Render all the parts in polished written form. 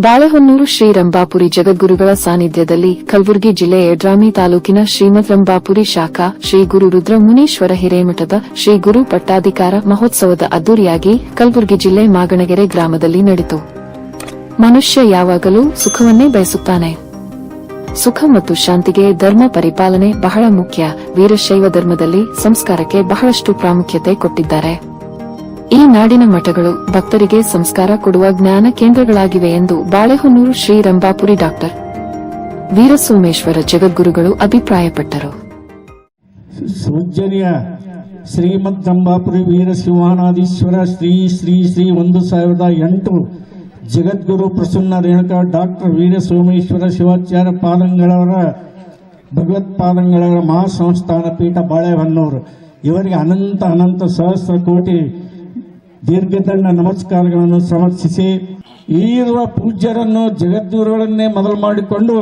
ಬಾಳೆಹೊನ್ನೂರು ಶ್ರೀ ರಂಭಾಪುರಿ ಜಗದ್ಗುರುಗಳ ಸಾನ್ನಿಧ್ಯದಲ್ಲಿ ಕಲಬುರಗಿ ಜಿಲ್ಲೆ ಯಡ್ರಾಮಿ ತಾಲೂಕಿನ ಶ್ರೀಮದ್ ರಂಭಾಪುರಿ ಶಾಖಾ ಶ್ರೀ ಗುರು ರುದ್ರಮುನೀಶ್ವರ ಹಿರೇಮಠದ ಶ್ರೀ ಗುರು ಪಟ್ಟಾಧಿಕಾರ ಮಹೋತ್ಸವದ ಅದ್ದೂರಿಯಾಗಿ ಕಲಬುರಗಿ ಜಿಲ್ಲೆ ಮಾಗಣಗೆರೆ ಗ್ರಾಮದಲ್ಲಿ ನಡೆಯಿತು. ಮನುಷ್ಯ ಯಾವಾಗಲೂ ಸುಖವನ್ನೇ ಬಯಸುತ್ತಾನೆ. ಸುಖ ಮತ್ತು ಶಾಂತಿಗೆ ಧರ್ಮ ಪರಿಪಾಲನೆ ಬಹಳ ಮುಖ್ಯ. ವೀರಶೈವ ಧರ್ಮದಲ್ಲಿ ಸಂಸ್ಕಾರಕ್ಕೆ ಬಹಳಷ್ಟು ಪ್ರಾಮುಖ್ಯತೆ ಕೊಟ್ಟಿದ್ದಾರೆ. ಈ ನಾಡಿನ ಮಠಗಳು ಭಕ್ತರಿಗೆ ಸಂಸ್ಕಾರ ಕೊಡುವ ಜ್ಞಾನ ಕೇಂದ್ರಗಳಾಗಿವೆ ಎಂದು ಬಾಳೆಹೊನ್ನೂರು ಶ್ರೀ ರಂಭಾಪುರಿ ಡಾಕ್ಟರ್ ವೀರಸೋಮೇಶ್ವರ ಜಗದ್ಗುರುಗಳು ಅಭಿಪ್ರಾಯಪಟ್ಟರು. ಸೂಜನೀಯ ಶ್ರೀಮದ್ ರಂಭಾಪುರಿ ವೀರಸಿಂಹಾನಾದೀಶ್ವರ ಶ್ರೀ ಶ್ರೀ ಶ್ರೀ 1008 ಜಗದ್ಗುರು ಪ್ರಸನ್ನ ರೇಣುಕಾ ಡಾಕ್ಟರ್ ವೀರಸೋಮೇಶ್ವರ ಶಿವಾಚಾರ್ಯ ಪಾದಂಗಳವರ ಭಗವತ್ಪಾದಂಗಳವರ ಮಹಾಸಂಸ್ಥಾನ ಪೀಠ ಬಾಳೆಹೊನ್ನೂರು ಇವರಿಗೆ ಅನಂತ ಅನಂತ ಸಹಸ್ರ ಕೋಟಿ ದೀರ್ಘದಂಡ ನಮಸ್ಕಾರಗಳನ್ನು ಸಮರ್ಪಿಸಿ, ಈರುವ ಪೂಜ್ಯರನ್ನು ಜಗದ್ಗುರುಗಳನ್ನೇ ಮೊದಲು ಮಾಡಿಕೊಂಡು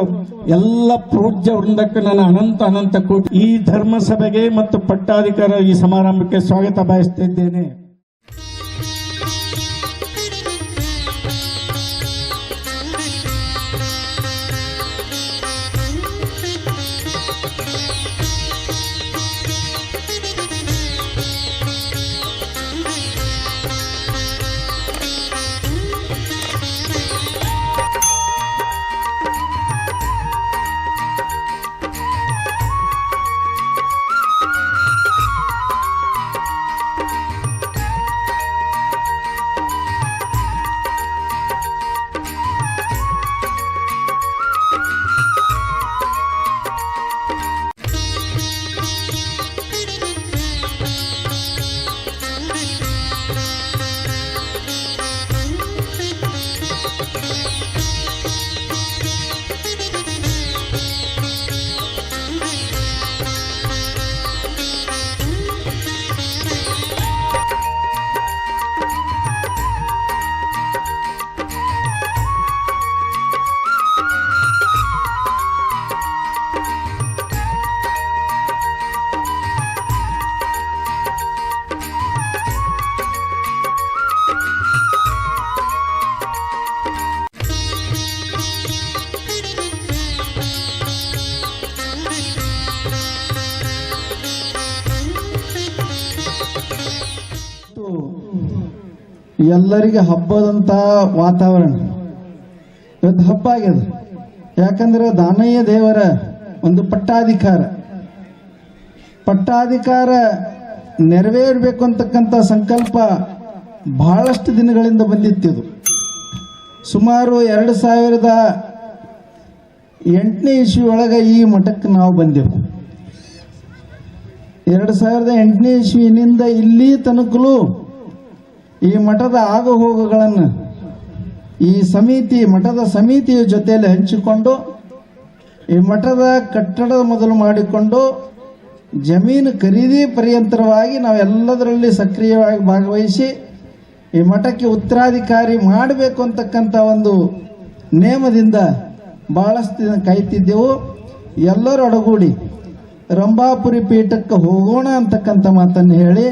ಎಲ್ಲ ಪೂಜ್ಯ ವೃಂದಕ್ಕೆ ನಾನು ಅನಂತ ಅನಂತ ಕೋಟಿ ಈ ಧರ್ಮ ಸಭೆಗೆ ಮತ್ತು ಪಟ್ಟಾಧಿಕಾರ ಈ ಸಮಾರಂಭಕ್ಕೆ ಸ್ವಾಗತ ಬಯಸುತ್ತಿದ್ದೇನೆ. ಎಲ್ಲರಿಗೆ ಹಬ್ಬದಂತ ವಾತಾವರಣ ಇವತ್ತು ಹಬ್ಬ ಆಗ್ಯದ. ಯಾಕಂದ್ರೆ ದಾನಯ್ಯ ದೇವರ ಒಂದು ಪಟ್ಟಾಧಿಕಾರ ನೆರವೇರಬೇಕು ಅಂತಕ್ಕಂಥ ಸಂಕಲ್ಪ ಬಹಳಷ್ಟು ದಿನಗಳಿಂದ ಬಂದಿತ್ತಿದು. ಸುಮಾರು 2008ನೇ ಇಸ್ವಿ ಒಳಗೆ ಈ ಮಠಕ್ಕೆ ನಾವು ಬಂದೆವು. 2008ನೇ ಇಸ್ವಿನಿಂದ ಇಲ್ಲಿ ತನಕಲೂ ಈ ಮಠದ ಆಗು ಹೋಗುಗಳನ್ನು ಈ ಮಠದ ಸಮಿತಿಯ ಜೊತೆಯಲ್ಲಿ ಹಂಚಿಕೊಂಡು ಈ ಮಠದ ಕಟ್ಟಡದ ಮೊದಲು ಮಾಡಿಕೊಂಡು ಜಮೀನು ಖರೀದಿ ಪರ್ಯಂತರವಾಗಿ ನಾವೆಲ್ಲದರಲ್ಲಿ ಸಕ್ರಿಯವಾಗಿ ಭಾಗವಹಿಸಿ ಈ ಮಠಕ್ಕೆ ಉತ್ತರಾಧಿಕಾರಿ ಮಾಡಬೇಕು ಅಂತಕ್ಕಂಥ ಒಂದು ನೇಮದಿಂದ ಬಹಳಷ್ಟು ದಿನ ಕಾಯ್ತಿದ್ದೆವು. ಎಲ್ಲರೂ ಒಡಗೂಡಿ ರಂಭಾಪುರಿ ಪೀಠಕ್ಕೆ ಹೋಗೋಣ ಅಂತಕ್ಕಂಥ ಮಾತನ್ನು ಹೇಳಿ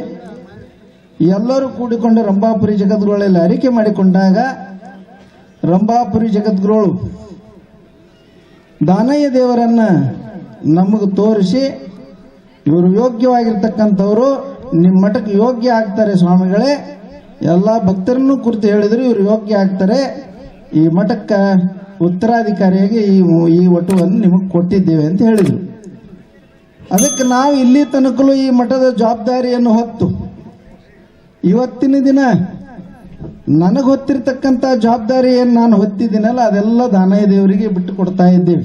ಎಲ್ಲರೂ ಕೂಡಿಕೊಂಡು ರಂಭಾಪುರಿ ಜಗದ್ಗುರುಗಳಲ್ಲಿ ಅರಿಕೆ ಮಾಡಿಕೊಂಡಾಗ ರಂಭಾಪುರಿ ಜಗದ್ಗುರುಗಳು ದಾನಯ್ಯ ದೇವರನ್ನ ನಮಗೆ ತೋರಿಸಿ, ಇವರು ಯೋಗ್ಯವಾಗಿರ್ತಕ್ಕಂಥವ್ರು, ನಿಮ್ಮ ಮಠಕ್ಕೆ ಯೋಗ್ಯ ಆಗ್ತಾರೆ ಸ್ವಾಮಿಗಳೇ, ಎಲ್ಲ ಭಕ್ತರನ್ನು ಕುರಿತು ಹೇಳಿದ್ರು ಇವರು ಯೋಗ್ಯ ಆಗ್ತಾರೆ, ಈ ಮಠಕ್ಕೆ ಉತ್ತರಾಧಿಕಾರಿಯಾಗಿ ಈ ಒಟುವನ್ನು ನಿಮಗೆ ಕೊಟ್ಟಿದ್ದೇವೆ ಅಂತ ಹೇಳಿದರು. ಅದಕ್ಕೆ ನಾವು ಇಲ್ಲಿ ತನಕಲೂ ಈ ಮಠದ ಜವಾಬ್ದಾರಿಯನ್ನು ಹೊತ್ತು ಇವತ್ತಿನ ದಿನ ನನಗೆ ಹೊತ್ತಿರ್ತಕ್ಕಂಥ ಜವಾಬ್ದಾರಿ ಏನು ನಾನು ಹೊತ್ತಿದ್ದೀನಲ್ಲ ಅದೆಲ್ಲ ದಾನಯ್ಯ ದೇವರಿಗೆ ಬಿಟ್ಟು ಕೊಡ್ತಾ ಇದ್ದೇವೆ.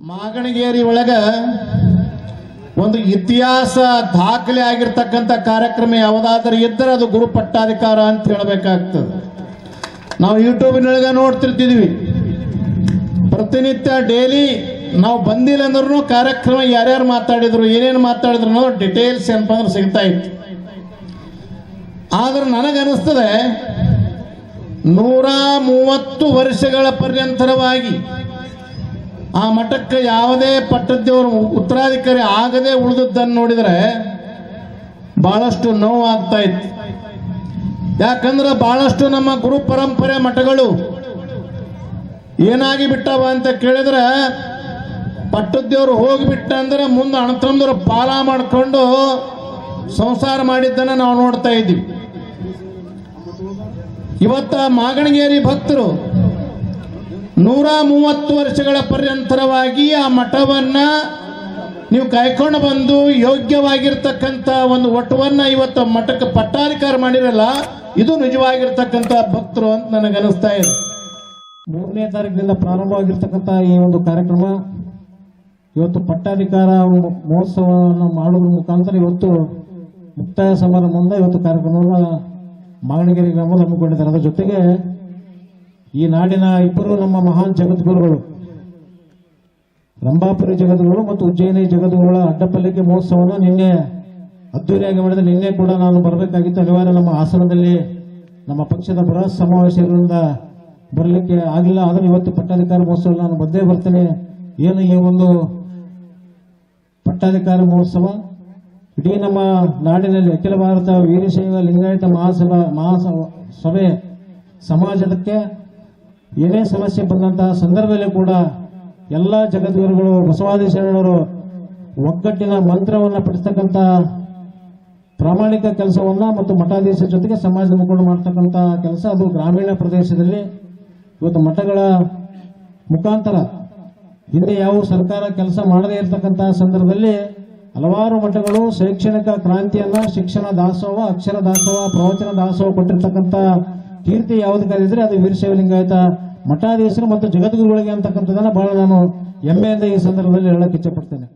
ಮಾಗಣಗೇರಿ ಒಳಗ ಒಂದು ಇತಿಹಾಸ ದಾಖಲೆ ಆಗಿರ್ತಕ್ಕಂಥ ಕಾರ್ಯಕ್ರಮ ಯಾವುದಾದ್ರೂ ಇದ್ದರೆ ಅದು ಗುರು ಪಟ್ಟಾಧಿಕಾರ ಅಂತ ಹೇಳಬೇಕಾಗ್ತದೆ. ನಾವು ಯೂಟ್ಯೂಬಿನೊಳಗೆ ನೋಡ್ತಿರ್ತಿದ್ವಿ, ಪ್ರತಿನಿತ್ಯ ಡೈಲಿ ನಾವು ಬಂದಿಲ್ಲ ಅಂದ್ರೂ ಕಾರ್ಯಕ್ರಮ ಯಾರ್ಯಾರು ಮಾತಾಡಿದ್ರು, ಏನೇನು ಮಾತಾಡಿದ್ರು ಅನ್ನೋ ಡಿಟೇಲ್ಸ್ ಏನಪ್ಪ ಅಂದ್ರೆ ಸಿಗ್ತಾ ಇತ್ತು. ಆದ್ರೆ ನನಗನ್ನಿಸ್ತದೆ 130 ವರ್ಷಗಳ ಪರ್ಯಂತರವಾಗಿ ಆ ಮಠಕ್ಕೆ ಯಾವುದೇ ಪಟ್ಟದೇವರು ಉತ್ತರಾಧಿಕಾರಿ ಆಗದೆ ಉಳಿದದ್ದನ್ನು ನೋಡಿದರೆ ಬಹಳಷ್ಟು ನೋವಾಗ್ತಾ ಇತ್ತು. ಯಾಕಂದ್ರೆ ಬಹಳಷ್ಟು ನಮ್ಮ ಗುರು ಪರಂಪರೆ ಮಠಗಳು ಏನಾಗಿ ಬಿಟ್ಟವ ಅಂತ ಕೇಳಿದ್ರೆ ಪಟ್ಟದ್ದೇವ್ರು ಹೋಗಿಬಿಟ್ಟ ಅಂದ್ರೆ ಮುಂದೆ ಅಣ್ಣತಮ್ಮದವ್ರು ಪಾಲ ಮಾಡಿಕೊಂಡು ಸಂಸಾರ ಮಾಡಿದ್ದನ್ನು ನಾವು ನೋಡ್ತಾ ಇದ್ದೀವಿ. ಇವತ್ತ ಮಾಗಣಗೇರಿ ಭಕ್ತರು 130 ವರ್ಷಗಳ ಪರ್ಯಂತರವಾಗಿ ಆ ಮಠವನ್ನ ನೀವು ಕಾಯ್ಕೊಂಡು ಬಂದು ಯೋಗ್ಯವಾಗಿರ್ತಕ್ಕಂಥ ಒಂದು ಒಟ್ಟವನ್ನ ಇವತ್ತು ಮಠಕ್ಕೆ ಪಟ್ಟಾಧಿಕಾರ ಮಾಡಿರಲ್ಲ, ಇದು ನಿಜವಾಗಿರ್ತಕ್ಕಂಥ ಭಕ್ತರು ಅಂತ ನನಗನ್ನಿಸ್ತಾ ಇದೆ. 3ನೇ ತಾರೀಕಿನಿಂದ ಪ್ರಾರಂಭವಾಗಿರ್ತಕ್ಕಂಥ ಈ ಒಂದು ಕಾರ್ಯಕ್ರಮ ಇವತ್ತು ಪಟ್ಟಾಧಿಕಾರ ಮಹೋತ್ಸವವನ್ನು ಮಾಡುವುದರ ಮುಖಾಂತರ ಇವತ್ತು ಮುಕ್ತಾಯ ಸಮಾರಂಭದಿಂದ ಇವತ್ತು ಕಾರ್ಯಕ್ರಮವನ್ನು ಮಾಗಣಗೆರೆ ಗ್ರಾಮದಲ್ಲಿ ಹಮ್ಮಿಕೊಂಡಿದ್ದಾರೆ. ಅದರ ಜೊತೆಗೆ ಈ ನಾಡಿನ ಇಬ್ಬರು ನಮ್ಮ ಮಹಾನ್ ಜಗದ್ಗುರುಗಳು ರಂಭಾಪುರಿ ಜಗದ್ಗುರು ಮತ್ತು ಉಜ್ಜಯಿನಿ ಜಗದ್ಗುರುಗಳ ಅಡ್ಡಪಲ್ಲಿಕೆ ಮಹೋತ್ಸವವನ್ನು ನಿನ್ನೆ ಅದ್ದೂರಿಯಾಗಿ ಮಾಡಿದ. ನಿನ್ನೆ ಕೂಡ ನಾನು ಬರಬೇಕಾಗಿತ್ತು, ಅನಿವಾರ್ಯ ನಮ್ಮ ಹಾಸನದಲ್ಲಿ ನಮ್ಮ ಪಕ್ಷದ ಬೃಹತ್ ಸಮಾವೇಶ ಇರೋದ್ರಿಂದ ಬರಲಿಕ್ಕೆ ಆಗಲಿಲ್ಲ. ಆದರೆ ಇವತ್ತು ಪಟ್ಟಾಧಿಕಾರ ಮಹೋತ್ಸವ ನಾನು ಬಂದೇ ಬರ್ತೇನೆ. ಏನು ಈ ಒಂದು ಪಟ್ಟಾಧಿಕಾರ ಮಹೋತ್ಸವ ಇಡೀ ನಮ್ಮ ನಾಡಿನಲ್ಲಿ ಅಖಿಲ ಭಾರತ ವೀರಶೈವ ಲಿಂಗಾಯತ ಮಹಾಸಭೆ ಸಮಾಜಕ್ಕೆ ಏನೇ ಸಮಸ್ಯೆ ಬಂದಂತಹ ಸಂದರ್ಭದಲ್ಲಿ ಕೂಡ ಎಲ್ಲ ಜಗದ್ಗುರುಗಳು ಬಸವಾದಿ ಶರಣರು ಒಗ್ಗಟ್ಟಿನ ಮಂತ್ರವನ್ನು ಪಠಿಸ್ತಕ್ಕಂಥ ಪ್ರಾಮಾಣಿಕ ಕೆಲಸವನ್ನ ಮತ್ತು ಮಠಾಧೀಶರ ಜೊತೆಗೆ ಸಮಾಜದ ಮುಖಂಡರು ಮಾಡ್ತಕ್ಕಂಥ ಕೆಲಸ ಅದು ಗ್ರಾಮೀಣ ಪ್ರದೇಶದಲ್ಲಿ ಇವತ್ತು ಮಠಗಳ ಮುಖಾಂತರ ಹಿಂದೆ ಯಾವ ಸರ್ಕಾರ ಕೆಲಸ ಮಾಡದೇ ಇರತಕ್ಕಂತಹ ಸಂದರ್ಭದಲ್ಲಿ ಹಲವಾರು ಮಠಗಳು ಶೈಕ್ಷಣಿಕ ಕ್ರಾಂತಿಯನ್ನ ಶಿಕ್ಷಣ ದಾಸೋಹ, ಅಕ್ಷರ ದಾಸೋಹ, ಪ್ರವಚನ ದಾಸೋಹ ಕೊಟ್ಟಿರ್ತಕ್ಕಂಥ ಕೀರ್ತಿ ಯಾವುದಕ್ಕಾಗಿದ್ರೆ ಅದು ವೀರಶೈವ ಲಿಂಗಾಯತ ಮಠಾಧೀಶರು ಮತ್ತು ಜಗದ್ಗುರುಗಳಿಗೆ ಅಂತಕ್ಕಂಥದ್ದನ್ನ ಬಹಳ ನಾನು ಹೆಮ್ಮೆಯಿಂದ ಈ ಸಂದರ್ಭದಲ್ಲಿ ಹೇಳಕ್ಕೆ ಇಚ್ಛಪಡ್ತೇನೆ.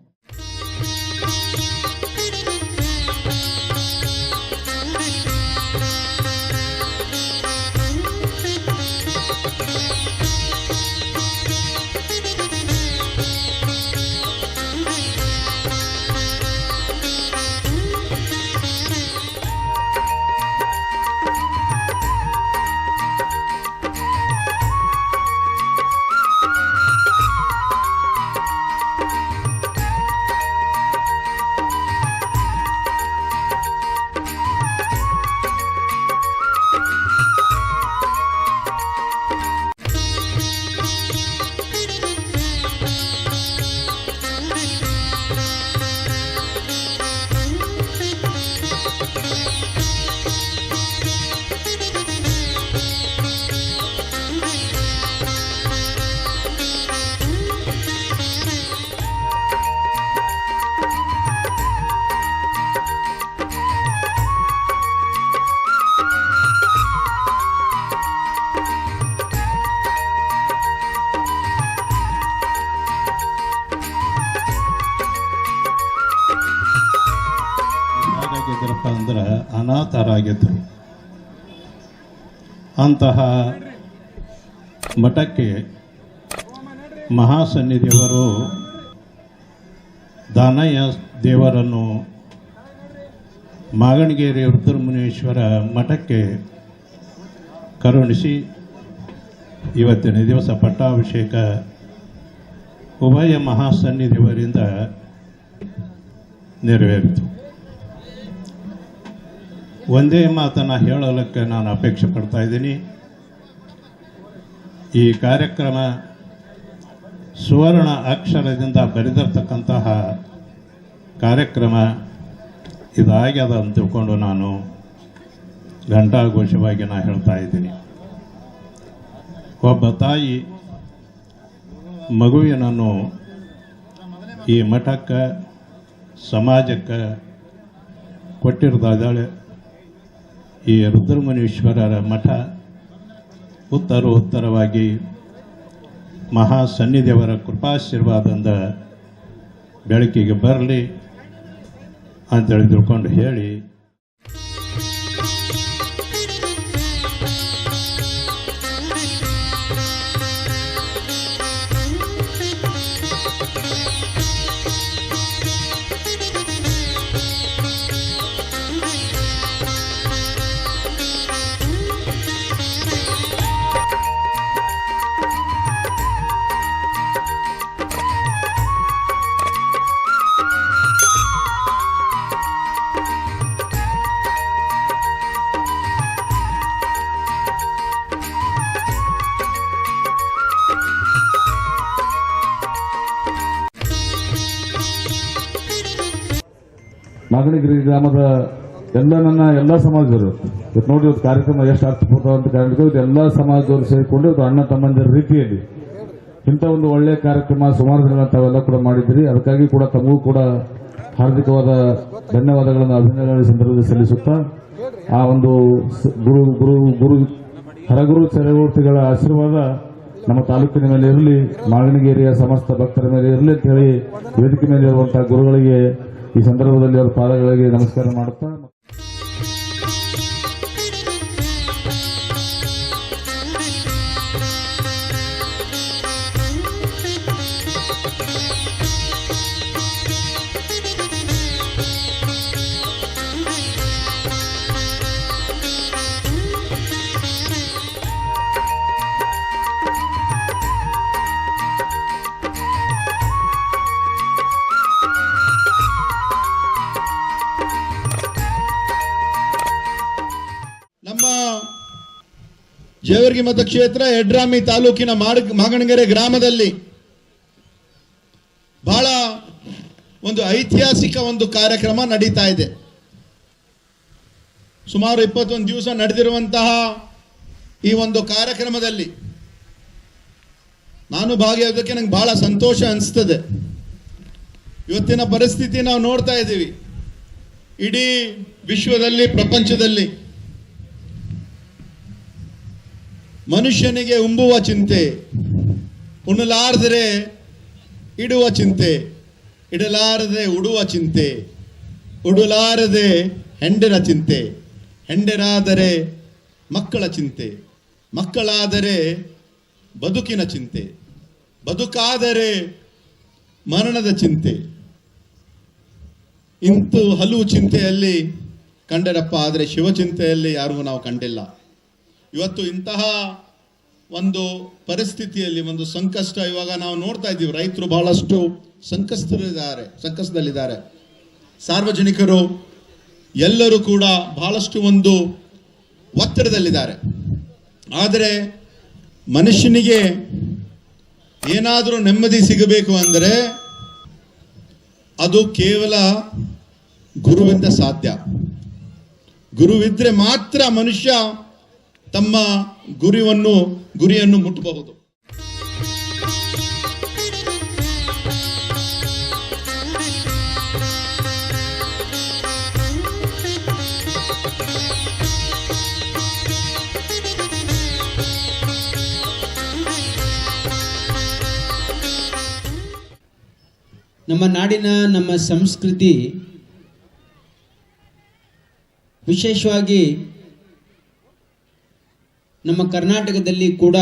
ಯಾರಾಗಿದ್ದರಪ್ಪ ಅಂದ್ರೆ ಅನಾಥರಾಗಿದ್ದರು. ಅಂತಹ ಮಠಕ್ಕೆ ಮಹಾಸನ್ನಿಧಿಯವರು ದಾನಯ್ಯ ದೇವರನ್ನು ಮಾಗಣಗೇರಿ ರುದ್ರಮುನೀಶ್ವರ ಮಠಕ್ಕೆ ಕರುಣಿಸಿ ಇವತ್ತಿನ ದಿವಸ ಪಟ್ಟಾಭಿಷೇಕ ಉಭಯ ಮಹಾಸನ್ನಿಧಿಯವರಿಂದ ನೆರವೇರಿತು. ಒಂದೇ ಮಾತನ್ನು ಹೇಳಲಿಕ್ಕೆ ನಾನು ಅಪೇಕ್ಷೆ ಪಡ್ತಾ ಇದ್ದೀನಿ. ಈ ಕಾರ್ಯಕ್ರಮ ಸುವರ್ಣ ಅಕ್ಷರದಿಂದ ಬರೆದಿರ್ತಕ್ಕಂತಹ ಕಾರ್ಯಕ್ರಮ ಇದಾಗ್ಯದ ಅಂತ ತಿಳ್ಕೊಂಡು ನಾನು ಘಂಟಾಘೋಷವಾಗಿ ನಾನು ಹೇಳ್ತಾ ಇದ್ದೀನಿ. ಒಬ್ಬ ತಾಯಿ ಮಗುವಿನನ್ನು ಈ ಮಠಕ್ಕೆ ಸಮಾಜಕ್ಕೆ ಕೊಟ್ಟಿರ್ದಾಳೆ. ಈ ರುದ್ರಮುನೀಶ್ವರರ ಮಠ ಉತ್ತರವಾಗಿ ಮಹಾಸನ್ನಿಧಿಯವರ ಕೃಪಾಶೀರ್ವಾದದಿಂದ ಬೆಳಕಿಗೆ ಬರಲಿ ಅಂತೇಳಿ ತಿಳ್ಕೊಂಡು ಹೇಳಿ ಮಾಗಣಗಿರಿ ಗ್ರಾಮದ ಎಲ್ಲ ಸಮಾಜದವರು ಇವತ್ತು ನೋಡಿ ಇವತ್ತು ಕಾರ್ಯಕ್ರಮ ಎಷ್ಟು ಅರ್ಥಪೂರ್ಣ ಅಂತ ಕಾರಣಕ್ಕೆ ಎಲ್ಲ ಸಮಾಜದವರು ಸೇರಿಕೊಂಡು ಇವತ್ತು ಅಣ್ಣ ತಮ್ಮಂದಿರ ರೀತಿಯಲ್ಲಿ ಇಂಥ ಒಂದು ಒಳ್ಳೆಯ ಕಾರ್ಯಕ್ರಮ ಸುಮಾರು ದಿನ ತಾವೆಲ್ಲ ಕೂಡ ಮಾಡಿದ್ದೀರಿ. ಅದಕ್ಕಾಗಿ ಕೂಡ ತಮಗೂ ಕೂಡ ಹಾರ್ದಿಕವಾದ ಧನ್ಯವಾದಗಳನ್ನು ಅಭಿನಂದನೆ ಸಂದರ್ಭದಲ್ಲಿ ಸಲ್ಲಿಸುತ್ತಾ ಆ ಒಂದು ಗುರು ಹರಗುರು ಚರಮೂರ್ತಿಗಳ ಆಶೀರ್ವಾದ ನಮ್ಮ ತಾಲೂಕಿನ ಮೇಲೆ ಇರಲಿ, ಮಾಗಣಗಿರಿಯ ಸಮಸ್ತ ಭಕ್ತರ ಮೇಲೆ ಇರಲಿ ಅಂತ ಹೇಳಿ ವೇದಿಕೆ ಮೇಲೆ ಇರುವಂತಹ ಗುರುಗಳಿಗೆ ಈ ಸಂದರ್ಭದಲ್ಲಿ ಅವರ ಪಾದಗಳಿಗೆ ನಮಸ್ಕಾರ ಮಾಡುತ್ತಾ ನಮ್ಮ ಜೇವರ್ಗಿ ಮತಕ್ಷೇತ್ರ ಯಡ್ರಾಮಿ ತಾಲೂಕಿನ ಮಾಗಣಗೆರೆ ಗ್ರಾಮದಲ್ಲಿ ಬಹಳ ಒಂದು ಐತಿಹಾಸಿಕ ಒಂದು ಕಾರ್ಯಕ್ರಮ ನಡೀತಾ ಇದೆ. ಸುಮಾರು 21 ದಿವಸ ನಡೆದಿರುವಂತಹ ಈ ಒಂದು ಕಾರ್ಯಕ್ರಮದಲ್ಲಿ ನಾನು ಭಾಗಿಯಾಗೋದಕ್ಕೆ ನಂಗೆ ಬಹಳ ಸಂತೋಷ ಅನಿಸ್ತದೆ. ಇವತ್ತಿನ ಪರಿಸ್ಥಿತಿ ನಾವು ನೋಡ್ತಾ ಇದ್ದೀವಿ. ಇಡೀ ವಿಶ್ವದಲ್ಲಿ, ಪ್ರಪಂಚದಲ್ಲಿ ಮನುಷ್ಯನಿಗೆ ಉಂಬುವ ಚಿಂತೆ, ಉಣ್ಣಲಾರದರೆ ಇಡುವ ಚಿಂತೆ, ಇಡಲಾರದೆ ಉಡುವ ಚಿಂತೆ, ಉಡಲಾರದೆ ಹೆಂಡರ ಚಿಂತೆ, ಹೆಂಡರಾದರೆ ಮಕ್ಕಳ ಚಿಂತೆ, ಮಕ್ಕಳಾದರೆ ಬದುಕಿನ ಚಿಂತೆ, ಬದುಕಾದರೆ ಮರಣದ ಚಿಂತೆ. ಇಂತು ಹಲವು ಚಿಂತೆಯಲ್ಲಿ ಕಂಡರಪ್ಪ, ಆದರೆ ಶಿವಚಿಂತೆಯಲ್ಲಿ ಯಾರಿಗೂ ನಾವು ಕಂಡಿಲ್ಲ. ಇವತ್ತು ಇಂತಹ ಒಂದು ಪರಿಸ್ಥಿತಿಯಲ್ಲಿ ಒಂದು ಸಂಕಷ್ಟ ಇವಾಗ ನಾವು ನೋಡ್ತಾ ಇದ್ದೀವಿ. ರೈತರು ಬಹಳಷ್ಟು ಸಂಕಷ್ಟದಲ್ಲಿದ್ದಾರೆ. ಸಾರ್ವಜನಿಕರು ಎಲ್ಲರೂ ಕೂಡ ಬಹಳಷ್ಟು ಒಂದು ಒತ್ತಡದಲ್ಲಿದ್ದಾರೆ. ಆದರೆ ಮನುಷ್ಯನಿಗೆ ಏನಾದರೂ ನೆಮ್ಮದಿ ಸಿಗಬೇಕು ಅಂದರೆ ಅದು ಕೇವಲ ಗುರುವಿಂದ ಸಾಧ್ಯ. ಗುರುವಿದ್ರೆ ಮಾತ್ರ ಮನುಷ್ಯ ತಮ್ಮ ಗುರಿಯನ್ನು ಮುಟ್ಟಬಹುದು. ನಮ್ಮ ನಾಡಿನ ನಮ್ಮ ಸಂಸ್ಕೃತಿ ವಿಶೇಷವಾಗಿ ನಮ್ಮ ಕರ್ನಾಟಕದಲ್ಲಿ ಕೂಡ